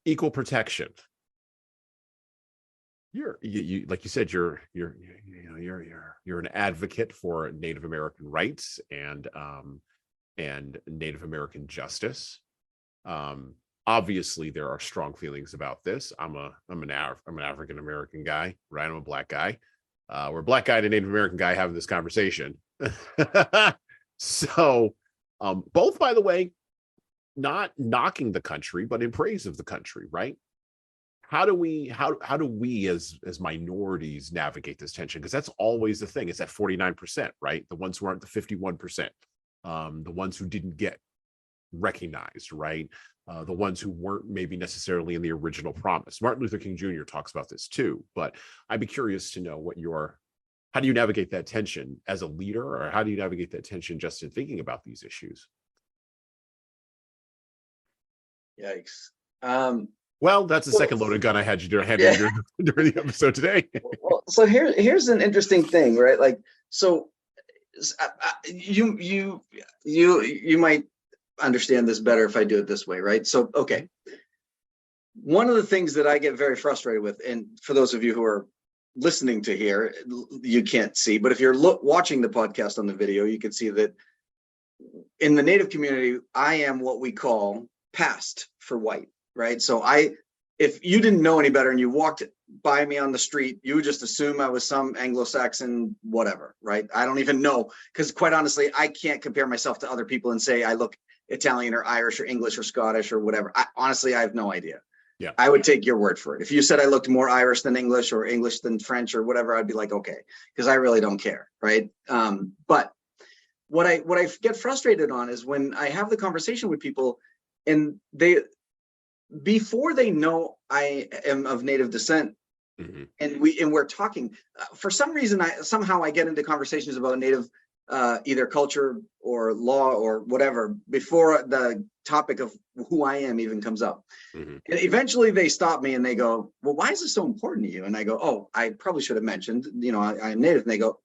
Equal protection. You like you said, you're an advocate for Native American rights and Native American justice. Obviously, there are strong feelings about this. I'm an African American guy, right? I'm a black guy. We're a black guy and a Native American guy having this conversation. So, both, by the way, not knocking the country, but in praise of the country, right? How do we as minorities navigate this tension? Because that's always the thing. It's that 49%, right? The ones who aren't the 51%, the ones who didn't get recognized, right? The ones who weren't maybe necessarily in the original promise. Martin Luther King Jr. talks about this too, but I'd be curious to know how do you navigate that tension as a leader, or how do you navigate that tension just in thinking about these issues? Yikes. Well, that's the second loaded gun I had you during the episode today. Well, so here's an interesting thing, right? Like, so you might understand this better if I do it this way, right? So, okay. One of the things that I get very frustrated with, and for those of you who are listening to here, you can't see, but if you're watching the podcast on the video, you can see that in the Native community, I am what we call past for white. Right. So if you didn't know any better and you walked by me on the street, you would just assume I was some Anglo-Saxon, whatever. Right. I don't even know, because quite honestly, I can't compare myself to other people and say I look Italian or Irish or English or Scottish or whatever. Honestly, I have no idea. Yeah. I would take your word for it. If you said I looked more Irish than English or English than French or whatever, I'd be like, OK, because I really don't care. Right. But what I get frustrated on is when I have the conversation with people and before they know I am of Native descent, mm-hmm. and we're talking, for some reason, somehow I get into conversations about Native either culture or law or whatever before the topic of who I am even comes up. Mm-hmm. And eventually they stop me and they go, well, why is this so important to you? And I go, oh, I probably should have mentioned, I'm Native. And they go,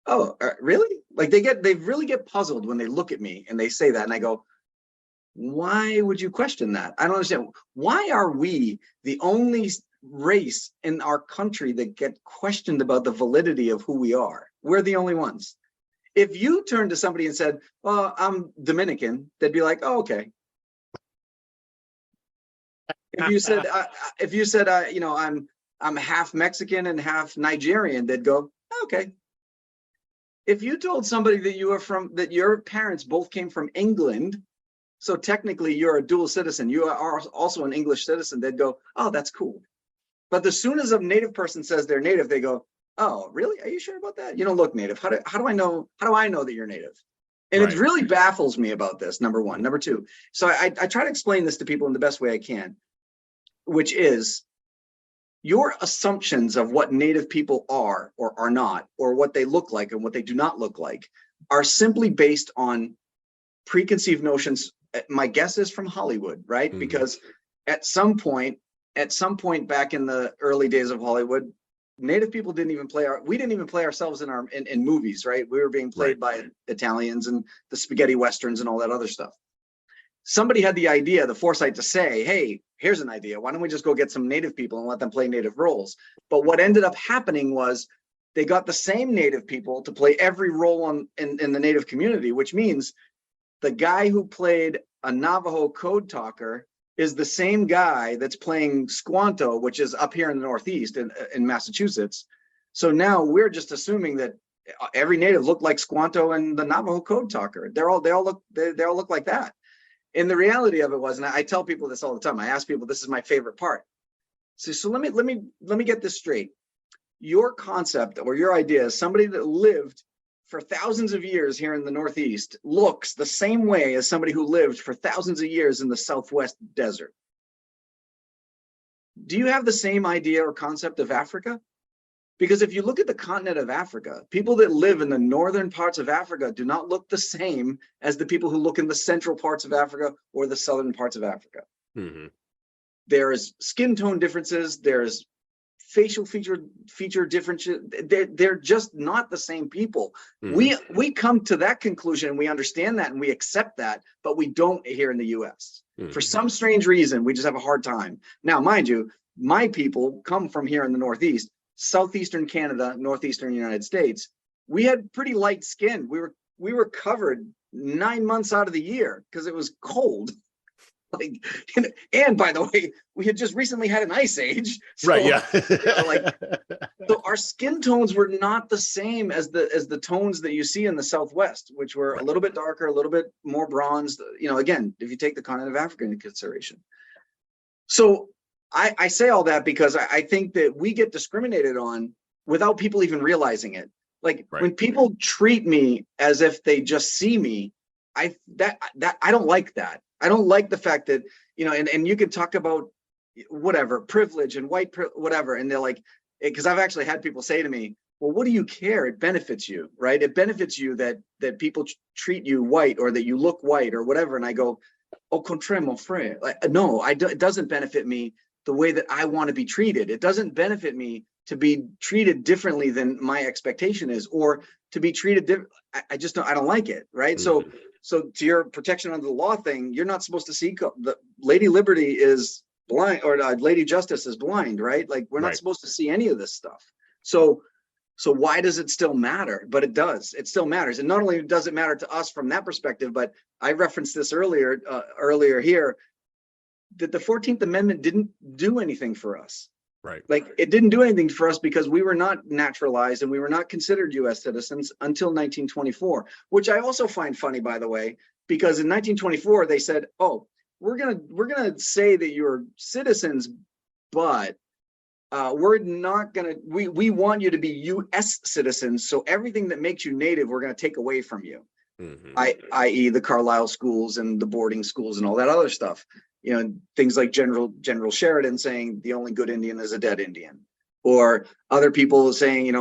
oh, really? Like they really get puzzled when they look at me and they say that. And I go, why would you question that? I don't understand. Why are we the only race in our country that get questioned about the validity of who we are? We're the only ones. If you turned to somebody and said, well, I'm Dominican, they'd be like, oh, okay. If you said, I'm half Mexican and half Nigerian, they'd go, okay. If you told somebody that your parents both came from England, so technically you're a dual citizen, you are also an English citizen, they'd go, oh, that's cool. But as soon as a Native person says they're Native, they go, oh, really? Are you sure about that? You don't look Native. How do I know that you're Native? And right. It really baffles me about this, number one. Number two, so I try to explain this to people in the best way I can, which is your assumptions of what Native people are or are not, or what they look like and what they do not look like, are simply based on preconceived notions. My guess is from Hollywood, right? Mm-hmm. Because at some point back in the early days of Hollywood, Native people we didn't even play ourselves in movies, right? We were being played by Italians and the spaghetti westerns and all that other stuff. Somebody had the foresight to say, hey, here's an idea. Why don't we just go get some Native people and let them play Native roles? But what ended up happening was they got the same Native people to play every role in the Native community, which means the guy who played a Navajo code talker is the same guy that's playing Squanto, which is up here in the Northeast in Massachusetts. So now we're just assuming that every Native looked like Squanto and the Navajo code talker. They all look like that. And the reality of it was, and I tell people this all the time, I ask people, this is my favorite part. So let me get this straight. Your concept or your idea is somebody that lived for thousands of years here in the Northeast looks the same way as somebody who lived for thousands of years in the Southwest desert. do you have the same idea or concept of Africa? Because if you look at the continent of Africa, people that live in the northern parts of Africa do not look the same as the people who look in the central parts of Africa or the southern parts of Africa. Mm-hmm. There's skin tone differences. There's facial feature differences. They're just not the same people. Mm-hmm. We come to that conclusion. We understand that and we accept that, but we don't here in the US. Mm-hmm. For some strange reason, we just have a hard time. Now, mind you, my people come from here in the Northeast, Southeastern Canada, Northeastern United States. We had pretty light skin. We were covered 9 months out of the year because it was cold. Like, and by the way, we had just recently had an ice age. So, right. Yeah. So our skin tones were not the same as the tones that you see in the Southwest, which were a little bit darker, a little bit more bronzed. Again, if you take the continent of Africa into consideration. So I say all that because I think that we get discriminated on without people even realizing it. Like when people treat me as if they just see me, I don't like that. I don't like the fact that, and you can talk about whatever, privilege and whatever. And they're like, because I've actually had people say to me, well, what do you care? It benefits you, right? It benefits you that people treat you white or that you look white or whatever. And I go, au contraire, mon frère. Like, no, it doesn't benefit me the way that I want to be treated. It doesn't benefit me to be treated differently than my expectation is, or to be treated I just don't, I don't like it, right? Mm-hmm. So to your protection under the law thing, you're not supposed to see the Lady Liberty is blind, or Lady Justice is blind, right? Like we're not supposed to see any of this stuff. So why does it still matter? But it does. It still matters. And not only does it matter to us from that perspective, but I referenced this earlier here, that the 14th Amendment didn't do anything for us. Right. Like it didn't do anything for us because we were not naturalized and we were not considered U.S. citizens until 1924, which I also find funny, by the way, because in 1924 they said, "Oh, we're gonna say that you're citizens, but we're not gonna. We want you to be U.S. citizens. So everything that makes you native, we're gonna take away from you, i.e., the Carlisle schools and the boarding schools and all that other stuff." Things like General Sheridan saying the only good Indian is a dead Indian, or other people saying,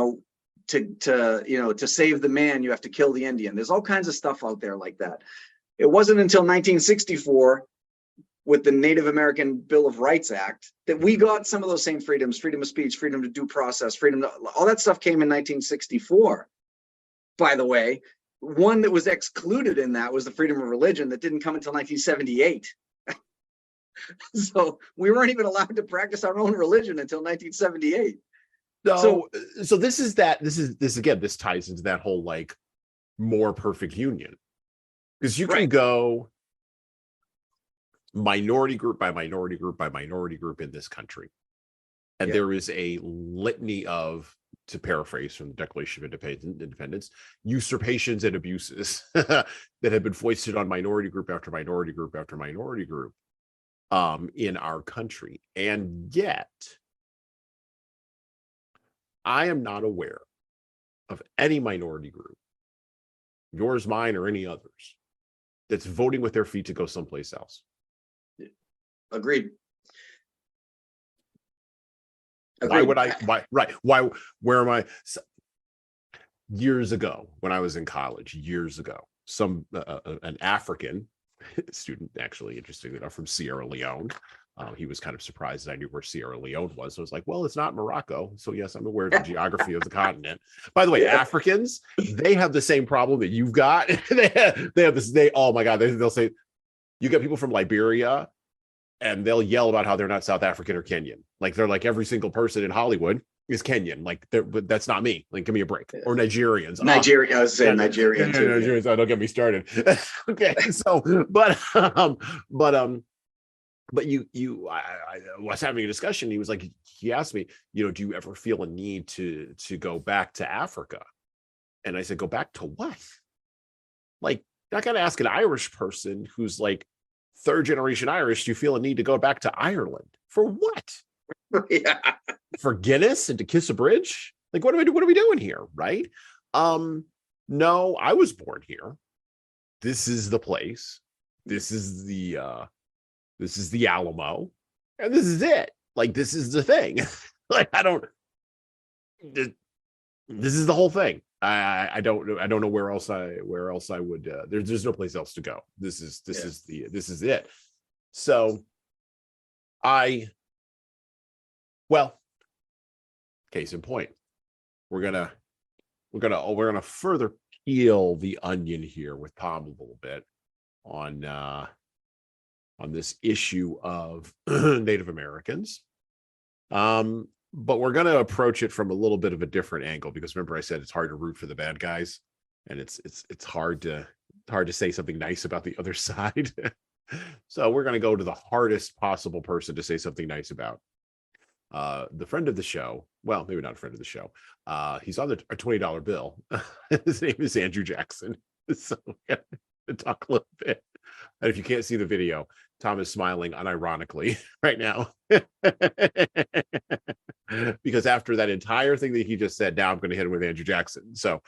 to save the man, you have to kill the Indian. There's all kinds of stuff out there like that. It wasn't until 1964 with the Native American Bill of Rights Act that we got some of those same freedoms, freedom of speech, freedom to due process, all that stuff came in 1964. By the way, one that was excluded in that was the freedom of religion that didn't come until 1978. So we weren't even allowed to practice our own religion until 1978. So this ties into that whole like more perfect union, because you can go minority group by minority group by minority group in this country, and there is a litany of, to paraphrase from the Declaration of Independence, usurpations and abuses that have been foisted on minority group after minority group after minority group in our country. And yet I am not aware of any minority group, yours, mine, or any others, that's voting with their feet to go someplace else. Agreed. Why would I? Why? Where am I? Years ago, when I was in college, an African student, actually, interestingly enough, from Sierra Leone. He was kind of surprised that I knew where Sierra Leone was. So I was like, well, it's not Morocco. So yes, I'm aware of the geography of the continent. By the way, Africans, they have the same problem that you've got. they have this, oh my God, they'll say, you get people from Liberia and they'll yell about how they're not South African or Kenyan. Like they're like, every single person in Hollywood is Kenyan. Like, but that's not me. Like, give me a break. Or Nigerians. I was saying Nigerian too. Nigerians. Oh, don't get me started. Okay. So, but I was having a discussion. He was like, he asked me, do you ever feel a need to go back to Africa? And I said, go back to what? Like, I got to ask an Irish person who's like third generation Irish, do you feel a need to go back to Ireland? For what? Yeah. For Guinness and to kiss a bridge? Like, what are we doing here? Right? No, I was born here. This is the place. This is the Alamo, and this is it. Like, this is the thing. Like, I don't. This is the whole thing. I don't know where else I would. There's no place else to go. This is it. So well, case in point, we're gonna further peel the onion here with Tom a little bit on this issue of Native Americans. But we're going to approach it from a little bit of a different angle, because remember I said it's hard to root for the bad guys, and it's hard to say something nice about the other side. So we're going to go to the hardest possible person to say something nice about. The friend of the show, well, maybe not a friend of the show. He's on a $20 bill. His name is Andrew Jackson. So we're going to talk a little bit. And if you can't see the video, Tom is smiling unironically right now. Because after that entire thing that he just said, now I'm going to hit him with Andrew Jackson. So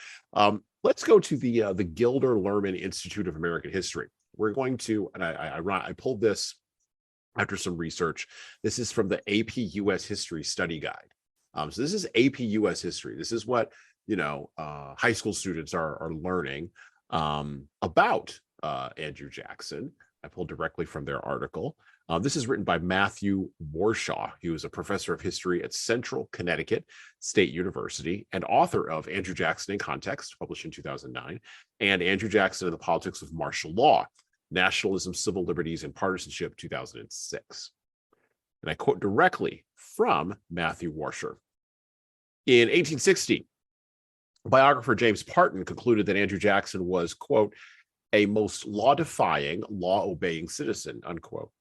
let's go to the Gilder Lehrman Institute of American History. We're going to, and I pulled this after some research. This is from the AP US History Study Guide. So this is AP US History. This is what, high school students are learning about Andrew Jackson. I pulled directly from their article. This is written by Matthew Warshaw. He was a professor of history at Central Connecticut State University and author of Andrew Jackson in Context, published in 2009, and Andrew Jackson and the Politics of Martial Law, Nationalism, Civil Liberties, and Partisanship, 2006. And I quote directly from Matthew Warshaw. In 1860, biographer James Parton concluded that Andrew Jackson was, quote, a most law-defying, law-obeying citizen, unquote.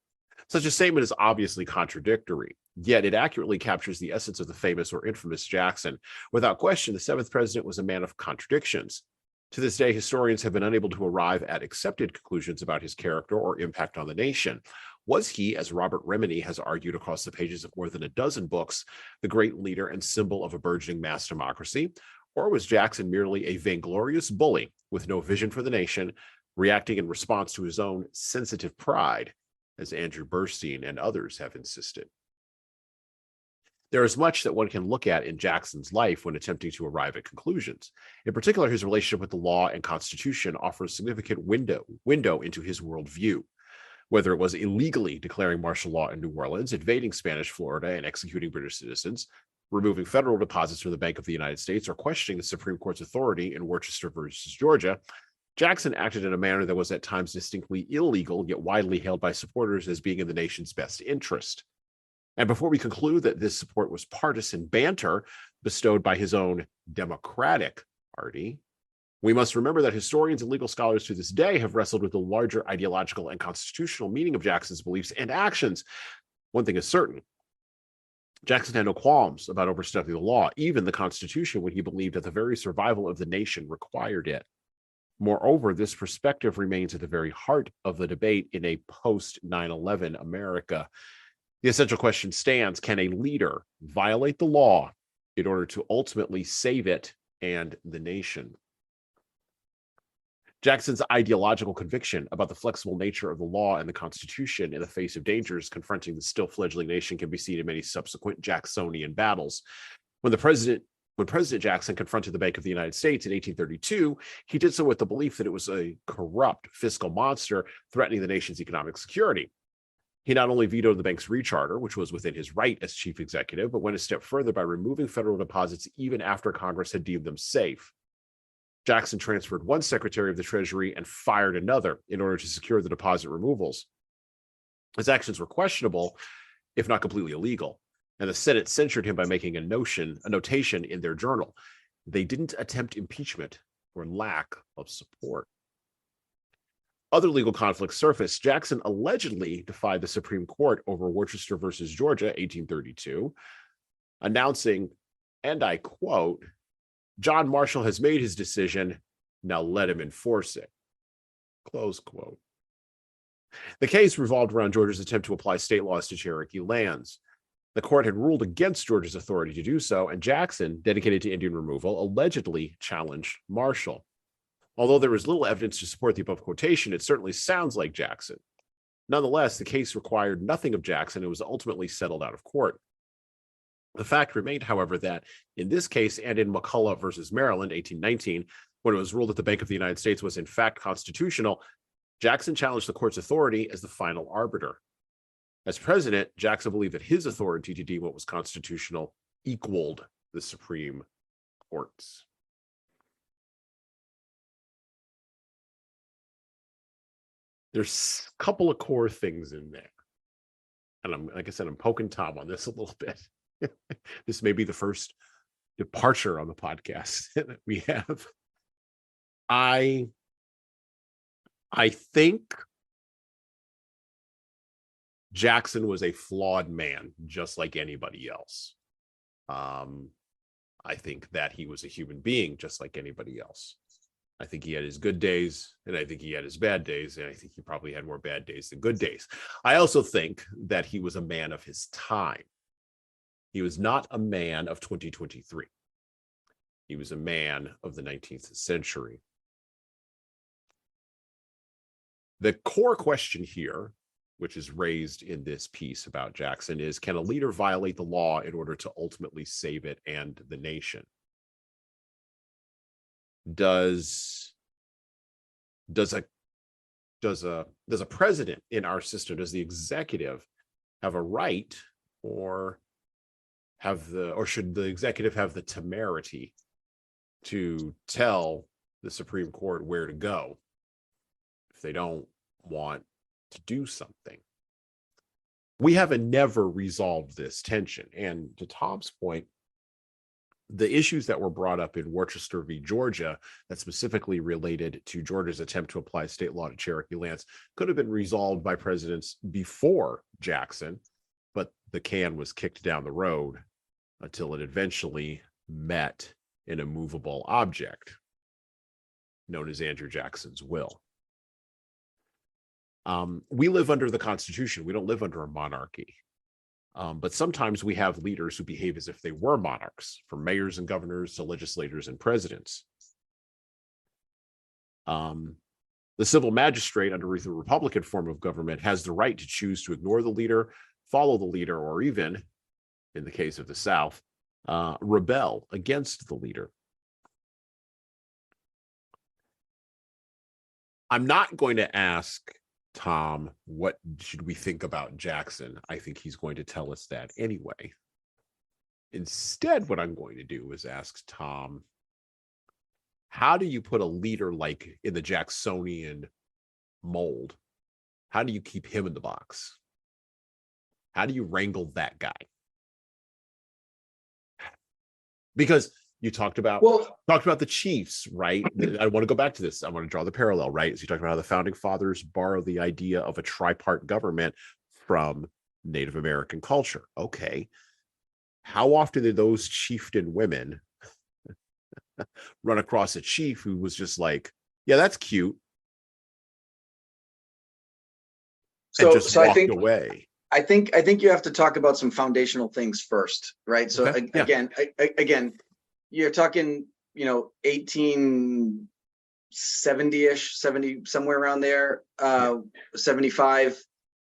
Such a statement is obviously contradictory, yet it accurately captures the essence of the famous or infamous Jackson. Without question, the seventh president was a man of contradictions. To this day, historians have been unable to arrive at accepted conclusions about his character or impact on the nation. Was he, as Robert Remini has argued across the pages of more than a dozen books, the great leader and symbol of a burgeoning mass democracy? Or was Jackson merely a vainglorious bully with no vision for the nation, reacting in response to his own sensitive pride, as Andrew Burstein and others have insisted? There is much that one can look at in Jackson's life when attempting to arrive at conclusions. In particular, his relationship with the law and Constitution offers a significant window into his worldview. Whether it was illegally declaring martial law in New Orleans, invading Spanish Florida, and executing British citizens, removing federal deposits from the Bank of the United States, or questioning the Supreme Court's authority in Worcester versus Georgia, Jackson acted in a manner that was at times distinctly illegal, yet widely hailed by supporters as being in the nation's best interest. And before we conclude that this support was partisan banter bestowed by his own Democratic Party, we must remember that historians and legal scholars to this day have wrestled with the larger ideological and constitutional meaning of Jackson's beliefs and actions. One thing is certain: Jackson had no qualms about overstepping the law, even the Constitution, when he believed that the very survival of the nation required it. Moreover, this perspective remains at the very heart of the debate in a post-9/11 America. The essential question stands: can a leader violate the law in order to ultimately save it and the nation? Jackson's ideological conviction about the flexible nature of the law and the Constitution in the face of dangers confronting the still fledgling nation can be seen in many subsequent Jacksonian battles. When President Jackson confronted the Bank of the United States in 1832, he did so with the belief that it was a corrupt fiscal monster threatening the nation's economic security. He not only vetoed the bank's recharter, which was within his right as chief executive, but went a step further by removing federal deposits even after Congress had deemed them safe. Jackson transferred one secretary of the Treasury and fired another in order to secure the deposit removals. His actions were questionable, if not completely illegal, and the Senate censured him by making a notation in their journal. They didn't attempt impeachment for lack of support. Other legal conflicts surfaced. Jackson allegedly defied the Supreme Court over Worcester versus Georgia, 1832, announcing, and I quote, "John Marshall has made his decision, now let him enforce it," close quote. The case revolved around Georgia's attempt to apply state laws to Cherokee lands. The court had ruled against Georgia's authority to do so, and Jackson, dedicated to Indian removal, allegedly challenged Marshall. Although there is little evidence to support the above quotation, it certainly sounds like Jackson. Nonetheless, the case required nothing of Jackson and was ultimately settled out of court. The fact remained, however, that in this case and in McCullough versus Maryland, 1819, when it was ruled that the Bank of the United States was in fact constitutional, Jackson challenged the court's authority as the final arbiter. As president, Jackson believed that his authority to deem what was constitutional equaled the Supreme Court's. There's a couple of core things in there. And like I said, I'm poking Tom on this a little bit. This may be the first departure on the podcast that we have. I think Jackson was a flawed man, just like anybody else. I think that he was a human being, just like anybody else. I think he had his good days, and I think he had his bad days, and I think he probably had more bad days than good days. I also think that he was a man of his time. He was not a man of 2023. He was a man of the 19th century. The core question here, which is raised in this piece about Jackson, is, can a leader violate the law in order to ultimately save it and the nation? Does a president in our system, does the executive have a right, or should the executive have the temerity to tell the Supreme Court where to go if they don't want to do something? We haven't never resolved this tension. And to Tom's point, the issues that were brought up in Worcester v. Georgia that specifically related to Georgia's attempt to apply state law to Cherokee lands could have been resolved by presidents before Jackson, but the can was kicked down the road until it eventually met an immovable object known as Andrew Jackson's will. We live under the Constitution. We don't live under a monarchy. But sometimes we have leaders who behave as if they were monarchs, from mayors and governors to legislators and presidents. The civil magistrate under the Republican form of government has the right to choose to ignore the leader, follow the leader, or even, in the case of the South, rebel against the leader. I'm not going to ask Tom, what should we think about Jackson? I think he's going to tell us that anyway. Instead, what I'm going to do is ask Tom, how do you put a leader like in the Jacksonian mold? How do you keep him in the box? How do you wrangle that guy? Because you talked about the Chiefs, right? I want to go back to this. I want to draw the parallel, right? So you talked about how the founding fathers borrowed the idea of a tripart government from Native American culture. Okay. How often did those chieftain women run across a chief who was just like, yeah, that's cute, and just walked away? I think you have to talk about some foundational things first, right? So Okay. again, you're talking, 1870-ish, 70, somewhere around there, 75,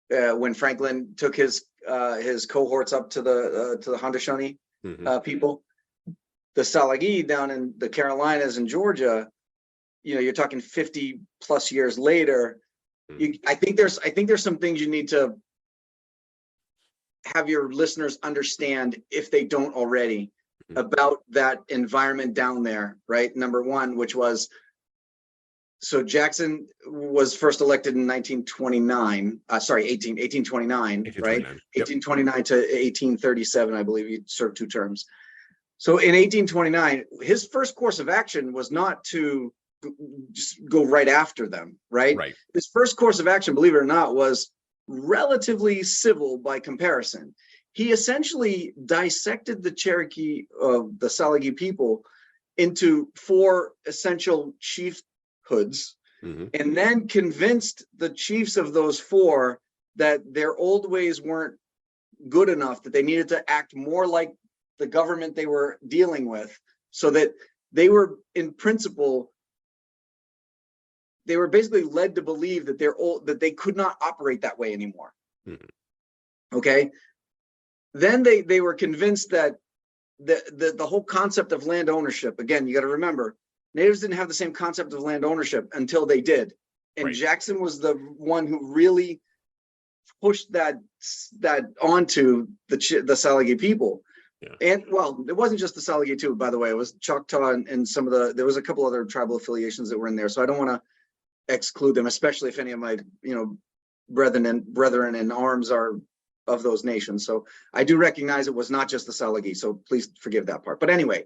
when Franklin took his cohorts up to the Haudenosaunee people. The Salagi down in the Carolinas and Georgia, you're talking 50 plus years later. I think there's some things you need to have your listeners understand, if they don't already, about that environment down there, right? Number one, which was, so Jackson was first elected in 1829, right? Yep. 1829 to 1837, I believe he served 2 terms. So in 1829, his first course of action was not to just go right after them, right? His first course of action, believe it or not, was relatively civil by comparison. He essentially dissected the Cherokee, the Salagi people, into 4 essential chiefhoods, and then convinced the chiefs of those 4 that their old ways weren't good enough, that they needed to act more like the government they were dealing with, so that they were, in principle, they were basically led to believe that that they could not operate that way anymore. Okay. Then they were convinced that the whole concept of land ownership, again, you got to remember, natives didn't have the same concept of land ownership until they did. And Jackson was the one who really pushed that onto the Salagi people. And well, it wasn't just the Salagi too, by the way. It was Choctaw and some of there was a couple other tribal affiliations that were in there. So I don't want to exclude them, especially if any of my brethren in arms are of those nations. So I do recognize it was not just the Salagi. So please forgive that part. But anyway,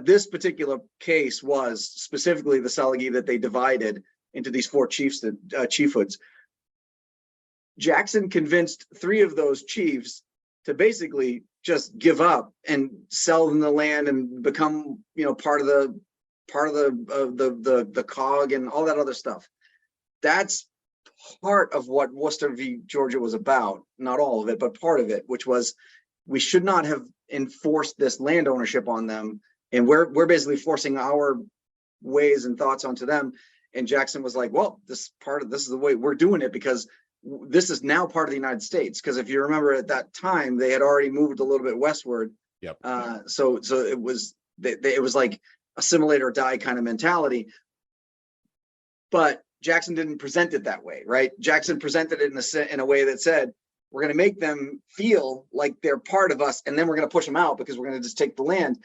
this particular case was specifically the Salagi that they divided into these 4 chiefhoods. Jackson convinced 3 of those chiefs to basically just give up and sell them the land and become, part of the cog and all that other stuff. That's part of what Worcester v. Georgia was about. Not all of it, but part of it, which was we should not have enforced this land ownership on them, and we're basically forcing our ways and thoughts onto them. And Jackson was like, well, this is the way we're doing it, because this is now part of the United States. Because if you remember, at that time they had already moved a little bit westward. Yep. So it was like assimilate or die kind of mentality. But Jackson didn't present it that way, right? Jackson presented it in a way that said, we're going to make them feel like they're part of us, and then we're going to push them out because we're going to just take the land,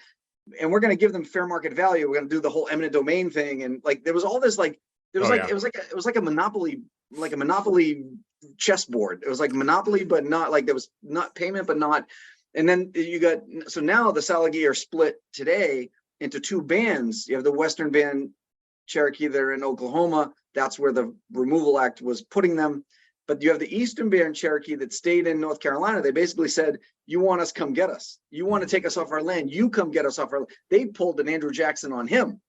and we're going to give them fair market value. We're going to do the whole eminent domain thing, and like there was all this it was like a monopoly, like a monopoly chessboard. It was like monopoly, but not like there was not payment, but not. And then so now the Salagi are split today into 2 bands. You have the Western band Cherokee that are in Oklahoma. That's where the Removal Act was putting them. But you have the Eastern band Cherokee that stayed in North Carolina. They basically said, you want us, come get us. You want to take us off our land, you come get us off our land. They pulled an Andrew Jackson on him.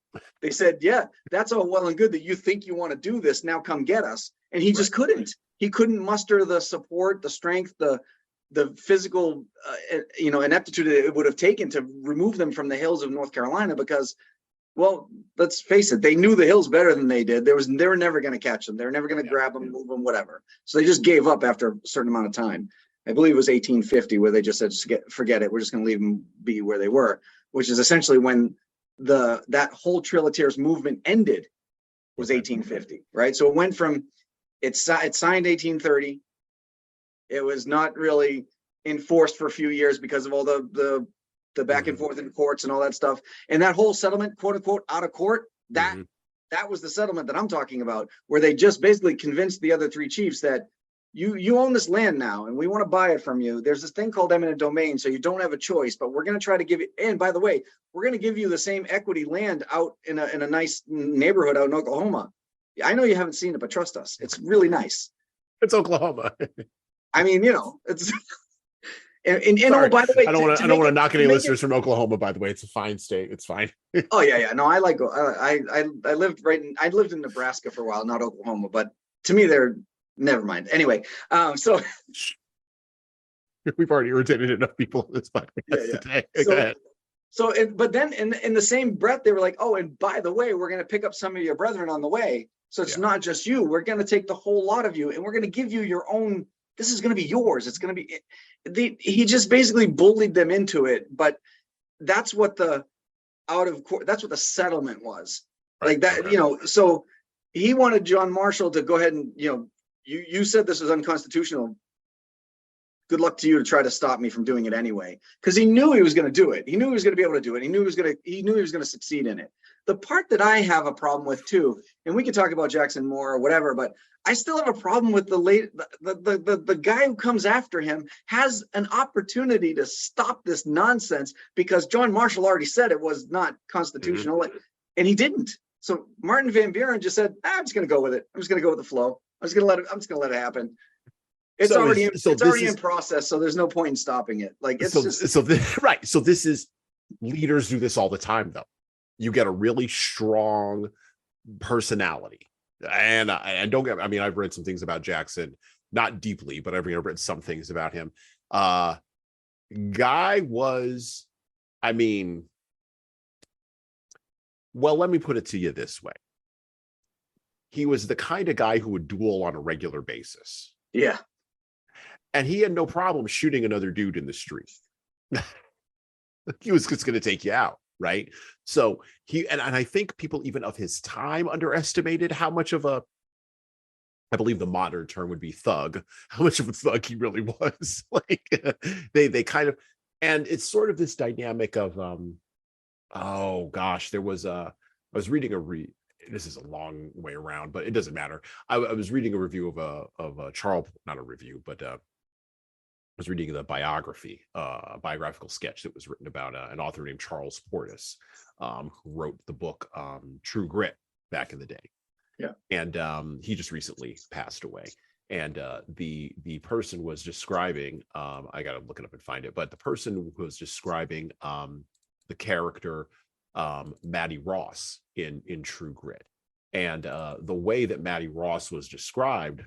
They said, yeah, that's all well and good that you think you want to do this. Now come get us. And he just couldn't. He couldn't muster the support, the strength, the physical, ineptitude that it would have taken to remove them from the hills of North Carolina, because, well, let's face it, they knew the hills better than they did. They were never going to catch them. They were never going to grab them, move them, whatever. So they just gave up after a certain amount of time. I believe it was 1850 where they just said, forget it. We're just going to leave them be where they were, which is essentially when that whole Trilatiers movement ended, was 1850, right? So it went from, it signed 1830. It was not really enforced for a few years because of all the back and forth in courts and all that stuff. And that whole settlement, quote unquote, out of court, that was the settlement that I'm talking about, where they just basically convinced the other 3 chiefs that you own this land now and we want to buy it from you. There's this thing called eminent domain, so you don't have a choice, but we're going to try to give it. And by the way, we're going to give you the same equity land out in a nice neighborhood out in Oklahoma. I know you haven't seen it, but trust us, it's really nice. It's Oklahoma. I mean, it's and oh, by the way, I don't want to knock any listeners from Oklahoma. By the way, it's a fine state. It's fine. Oh yeah. No, I like. I lived in Nebraska for a while, not Oklahoma, but to me, they're never mind. Anyway, so we've already irritated enough people in this podcast today. Go ahead. But then in the same breath, they were like, oh, and by the way, we're going to pick up some of your brethren on the way. So it's not just you. We're going to take the whole lot of you, and we're going to give you your own. This is going to be yours. It's going to be. He just basically bullied them into it. But that's what that's what the settlement was. Like that, So he wanted John Marshall to go ahead and, you said this was unconstitutional. Good luck to you to try to stop me from doing it anyway, because he knew he was going to do it. He knew he was going to be able to do it. He knew he was going to succeed in it. The part that I have a problem with too, and we could talk about Jackson more or whatever, but I still have a problem with the guy who comes after him has an opportunity to stop this nonsense, because John Marshall already said it was not constitutional, and he didn't. So Martin Van Buren just said, I'm just going to go with it. I'm just going to go with the flow. I'm just going to let it happen. It's already in process, so there's no point in stopping it. Like it's So this is, leaders do this all the time, though. You get a really strong personality, and don't get. I mean, I've read some things about Jackson, not deeply, but I've read some things about him. Guy was, I mean, well, let me put it to you this way. he was the kind of guy who would duel on a regular basis. Yeah. And he had no problem shooting another dude in the street. He was just going to take you out, right? So and I think people even of his time underestimated how much of a, I believe the modern term would be thug, how much of a thug he really was. Like they kind of, and it's sort of this dynamic of oh gosh, there was I was reading this is a long way around, but it doesn't matter. I was reading a review of a Charles, not a review, but I was reading the biographical sketch that was written about an author named Charles Portis, who wrote the book True Grit back in the day. Yeah. And he just recently passed away. And the person was describing, I got to look it up and find it, but the person was describing the character Matty Ross in True Grit. And the way that Matty Ross was described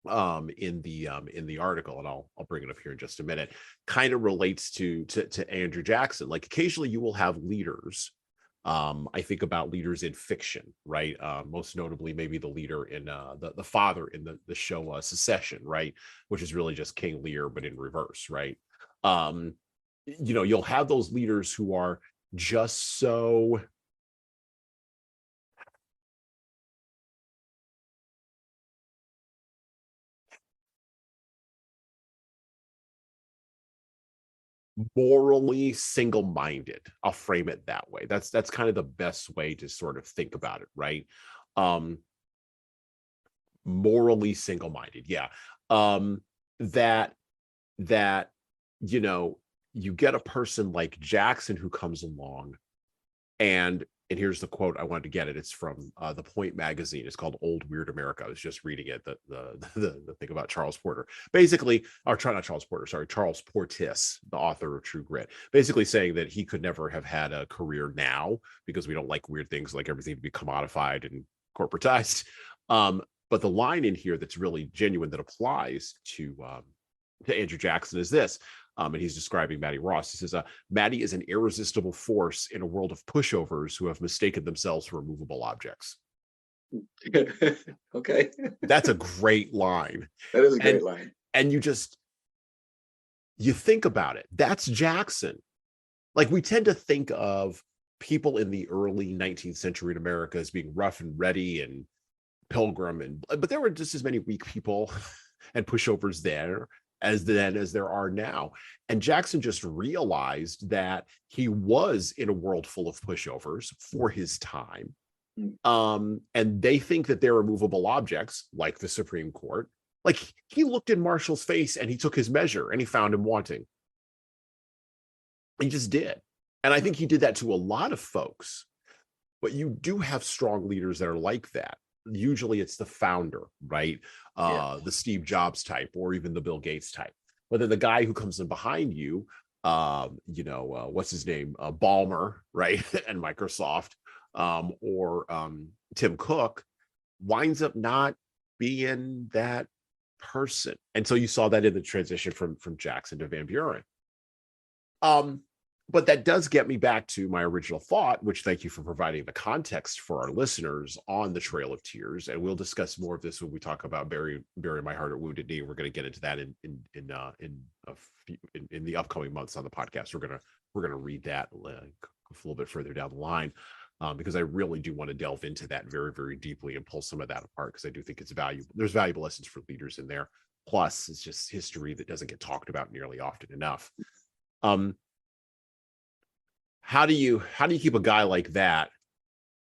in the article, and I'll bring it up here in just a minute, kind of relates to Andrew Jackson. Like occasionally you will have leaders. I think about leaders in fiction, right? Most notably, maybe the leader in the father in the show Secession, right? Which is really just King Lear, but in reverse, right? You'll have those leaders who are just so morally single-minded. I'll frame it that way. That's kind of the best way to sort of think about it, right? Morally single-minded, yeah. That you get a person like Jackson who comes along, and here's the quote. I wanted to get it. It's from the Point magazine. It's called Old Weird America. I was just reading it. The thing about Charles Porter, basically, or not Charles Porter, sorry, Charles Portis, the author of True Grit, basically saying that he could never have had a career now because we don't like weird things, like everything to be commodified and corporatized. But the line in here that's really genuine that applies to Andrew Jackson is this. And he's describing Matty Ross. He says, Matty is an irresistible force in a world of pushovers who have mistaken themselves for immovable objects. Okay. That's a great line. That is a great line. And you think about it. That's Jackson. Like, we tend to think of people in the early 19th century in America as being rough and ready and pilgrim, but there were just as many weak people and pushovers there as there are now. And Jackson just realized that he was in a world full of pushovers for his time. And they think that they're immovable objects, like the Supreme Court. Like, he looked in Marshall's face and he took his measure and he found him wanting. He just did. And I think he did that to a lot of folks. But you do have strong leaders that are like that. Usually it's the founder, right? The Steve Jobs type, or even the Bill Gates type. But then the guy who comes in behind you, what's his name? Ballmer, right? And Microsoft, or Tim Cook, winds up not being that person. And so you saw that in the transition from Jackson to Van Buren. But that does get me back to my original thought, which, thank you for providing the context for our listeners on the Trail of Tears. And we'll discuss more of this when we talk about Bury My Heart at Wounded Knee. We're going to get into that in the upcoming months on the podcast. We're gonna read that a little bit further down the line, because I really do want to delve into that very, very deeply and pull some of that apart, because I do think it's valuable. There's valuable lessons for leaders in there. Plus, it's just history that doesn't get talked about nearly often enough. How do you keep a guy like that,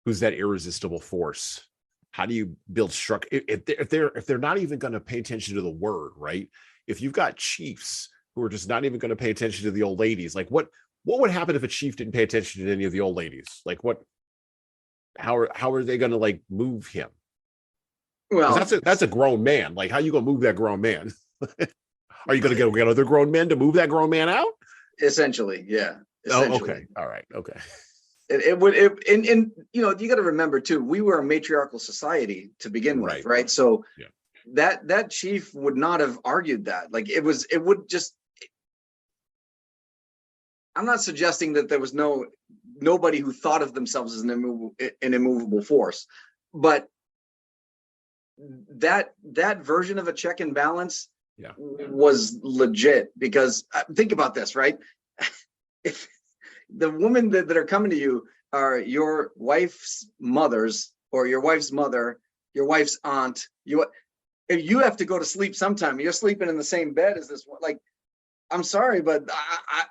who's that irresistible force? How do you build structure if they're not even going to pay attention to the word, right? If you've got chiefs who are just not even going to pay attention to the old ladies, like what would happen if a chief didn't pay attention to any of the old ladies? Like how are they going to like move him? Well, that's a grown man. Like, how you going to move that grown man? Are you going to get other grown men to move that grown man out? Essentially, yeah. Oh, okay. All right. Okay. You got to remember too, we were a matriarchal society to begin with, right? So that chief would not have argued that. Like, I'm not suggesting that there was nobody who thought of themselves as an immovable force, but that version of a check and balance Yeah. was legit, because think about this, right? If the women that are coming to you are your wife's mothers, or your wife's mother, your wife's aunt, if you have to go to sleep sometime, you're sleeping in the same bed as this one, like, I'm sorry, but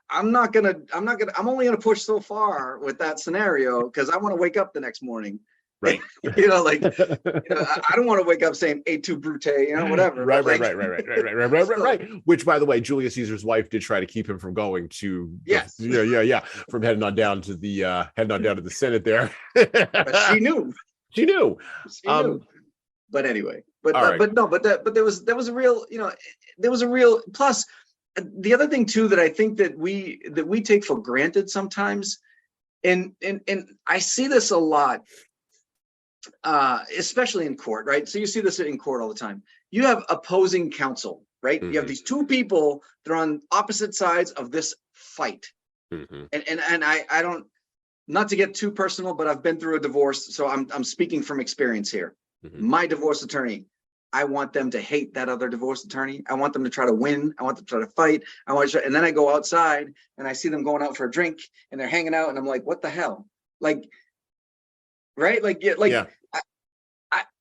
I'm only gonna push so far with that scenario, because I want to wake up the next morning. Right. Like, I don't want to wake up saying "Et tu, Brute," whatever. Right, like, right. Which, by the way, Julius Caesar's wife did try to keep him from going to. Yes. From heading on down to the Senate there. But she knew. She knew. But anyway, but there was a real, there was a real plus. The other thing too that I think that we take for granted sometimes, and I see this a lot, especially in court, right? So you see this in court all the time. You have opposing counsel, right? Mm-hmm. You have these two people that are on opposite sides of this fight. Mm-hmm. And I don't, not to get too personal, but I've been through a divorce, so I'm speaking from experience here. Mm-hmm. My divorce attorney, I want them to hate that other divorce attorney. I want them to try to win. I want them to try to fight. And then I go outside and I see them going out for a drink and they're hanging out, and I'm like, what the hell? Like, right? Like, yeah.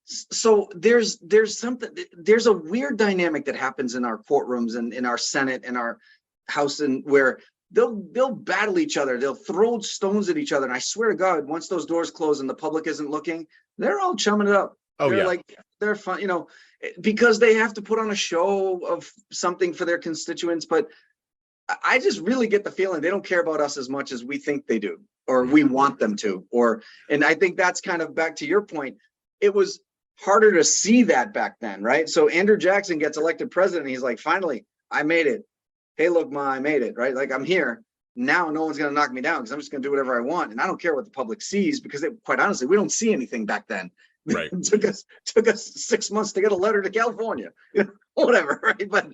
So there's a weird dynamic that happens in our courtrooms and in our Senate and our House, and where they'll battle each other. They'll throw stones at each other. And I swear to God, once those doors close and the public isn't looking, they're all chumming it up. They're fun, because they have to put on a show of something for their constituents. But I just really get the feeling they don't care about us as much as we think they do, or we want them to. And I think that's kind of back to your point. It was harder to see that back then, right? So Andrew Jackson gets elected president. And he's like, finally, I made it. Hey, look, Ma, I made it, right? Like, I'm here. Now no one's going to knock me down, because I'm just going to do whatever I want. And I don't care what the public sees, because quite honestly, we don't see anything back then. Right. It took us 6 months to get a letter to California, whatever, right? But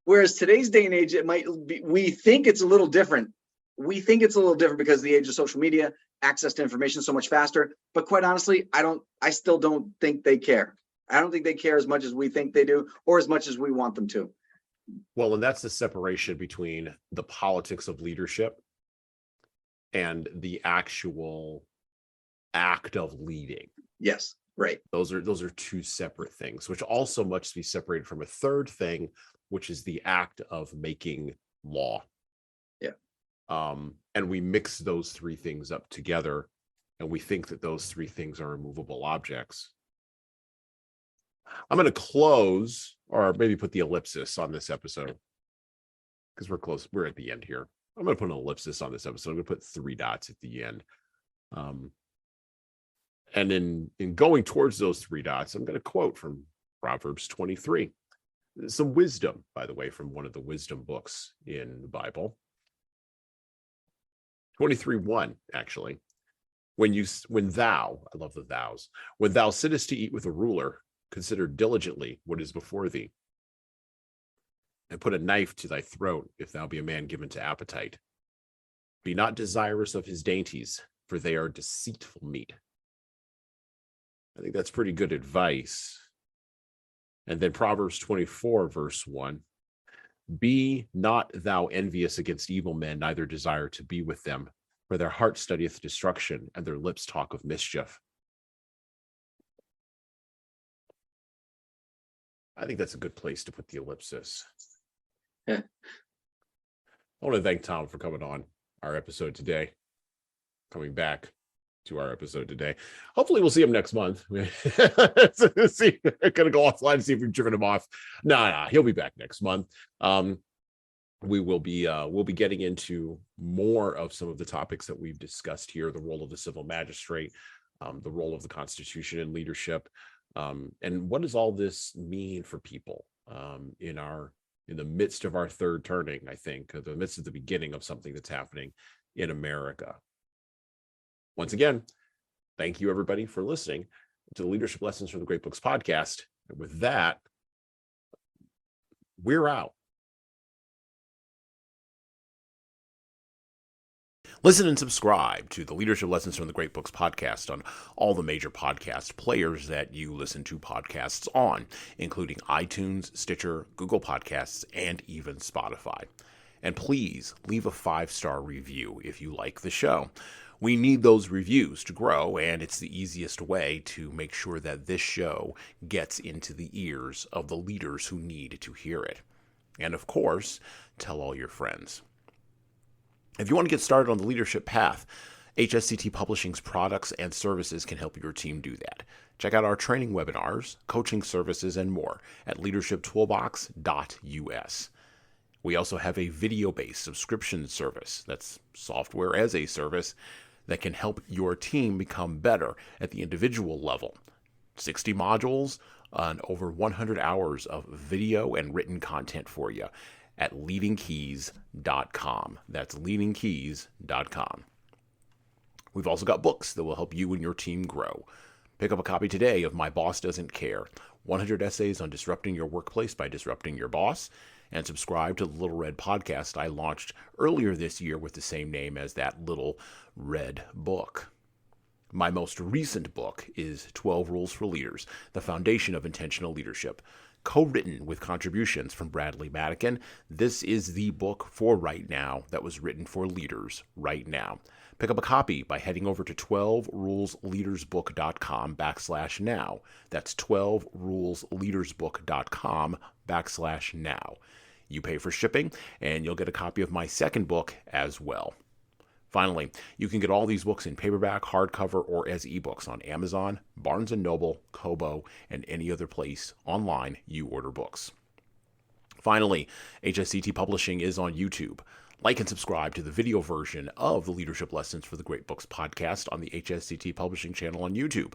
whereas today's day and age, it might be, we think it's a little different. We think it's a little different because of the age of social media, access to information so much faster. But quite honestly, I still don't think they care. I don't think they care as much as we think they do, or as much as we want them to. Well, and that's the separation between the politics of leadership and the actual act of leading. Yes. Right. Those are two separate things, which also must be separated from a third thing, which is the act of making law. Yeah. And we mix those three things up together, and we think that those three things are immovable objects. I'm going to close, or maybe put the ellipsis on this episode, because we're close. We're at the end here. I'm going to put an ellipsis on this episode. I'm going to put 3 dots at the end. And in going towards those 3 dots, I'm going to quote from Proverbs 23. Some wisdom, by the way, from one of the wisdom books in the Bible. 23:1, actually. When thou, I love the thous, when thou sittest to eat with a ruler, consider diligently what is before thee, and put a knife to thy throat, if thou be a man given to appetite. Be not desirous of his dainties, for they are deceitful meat. I think that's pretty good advice. And then Proverbs 24, verse 1. Be not thou envious against evil men, neither desire to be with them, for their heart studieth destruction, and their lips talk of mischief. I think that's a good place to put the ellipsis. Yeah. I want to thank Tom for coming on our episode today, coming back to our episode today. Hopefully we'll see him next month. Gonna go offline and see if we've driven him off. Nah, he'll be back next month. We'll be getting into more of some of the topics that we've discussed here: the role of the civil magistrate, the role of the Constitution in leadership, and what does all this mean for people in the midst of our third turning, I think, the midst of the beginning of something that's happening in America. Once again, thank you, everybody, for listening to the Leadership Lessons from the Great Books podcast. And with that, we're out. Listen and subscribe to the Leadership Lessons from the Great Books podcast on all the major podcast players that you listen to podcasts on, including iTunes, Stitcher, Google Podcasts, and even Spotify. And please leave a 5-star review if you like the show. We need those reviews to grow, and it's the easiest way to make sure that this show gets into the ears of the leaders who need to hear it. And of course, tell all your friends. If you want to get started on the leadership path, HSCT Publishing's products and services can help your team do that. Check out our training webinars, coaching services, and more at leadershiptoolbox.us. We also have a video-based subscription service, that's software as a service, that can help your team become better at the individual level. 60 modules and over 100 hours of video and written content for you at leadingkeys.com. That's leadingkeys.com. We've also got books that will help you and your team grow. Pick up a copy today of My Boss Doesn't Care, 100 Essays on Disrupting Your Workplace by Disrupting Your Boss, and subscribe to the Little Red podcast I launched earlier this year with the same name as that Little Red book. My most recent book is 12 Rules for Leaders, The Foundation of Intentional Leadership, co-written with contributions from Bradley Madigan. This is the book for right now that was written for leaders right now. Pick up a copy by heading over to 12rulesleadersbook.com/now. That's 12rulesleadersbook.com/now. You pay for shipping, and you'll get a copy of my second book as well. Finally, you can get all these books in paperback, hardcover, or as ebooks on Amazon, Barnes & Noble, Kobo, and any other place online you order books. Finally, HSCT Publishing is on YouTube. Like and subscribe to the video version of the Leadership Lessons for the Great Books podcast on the HSCT Publishing channel on YouTube.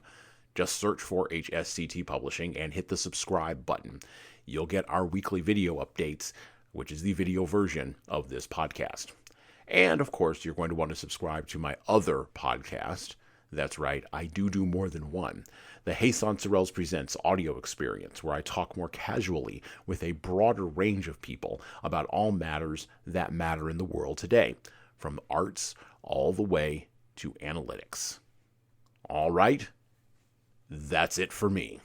Just search for HSCT Publishing and hit the subscribe button. You'll get our weekly video updates, which is the video version of this podcast. And, of course, you're going to want to subscribe to my other podcast. That's right, I do more than one. The Hasan Sorrells Presents audio experience, where I talk more casually with a broader range of people about all matters that matter in the world today, from arts all the way to analytics. All right, that's it for me.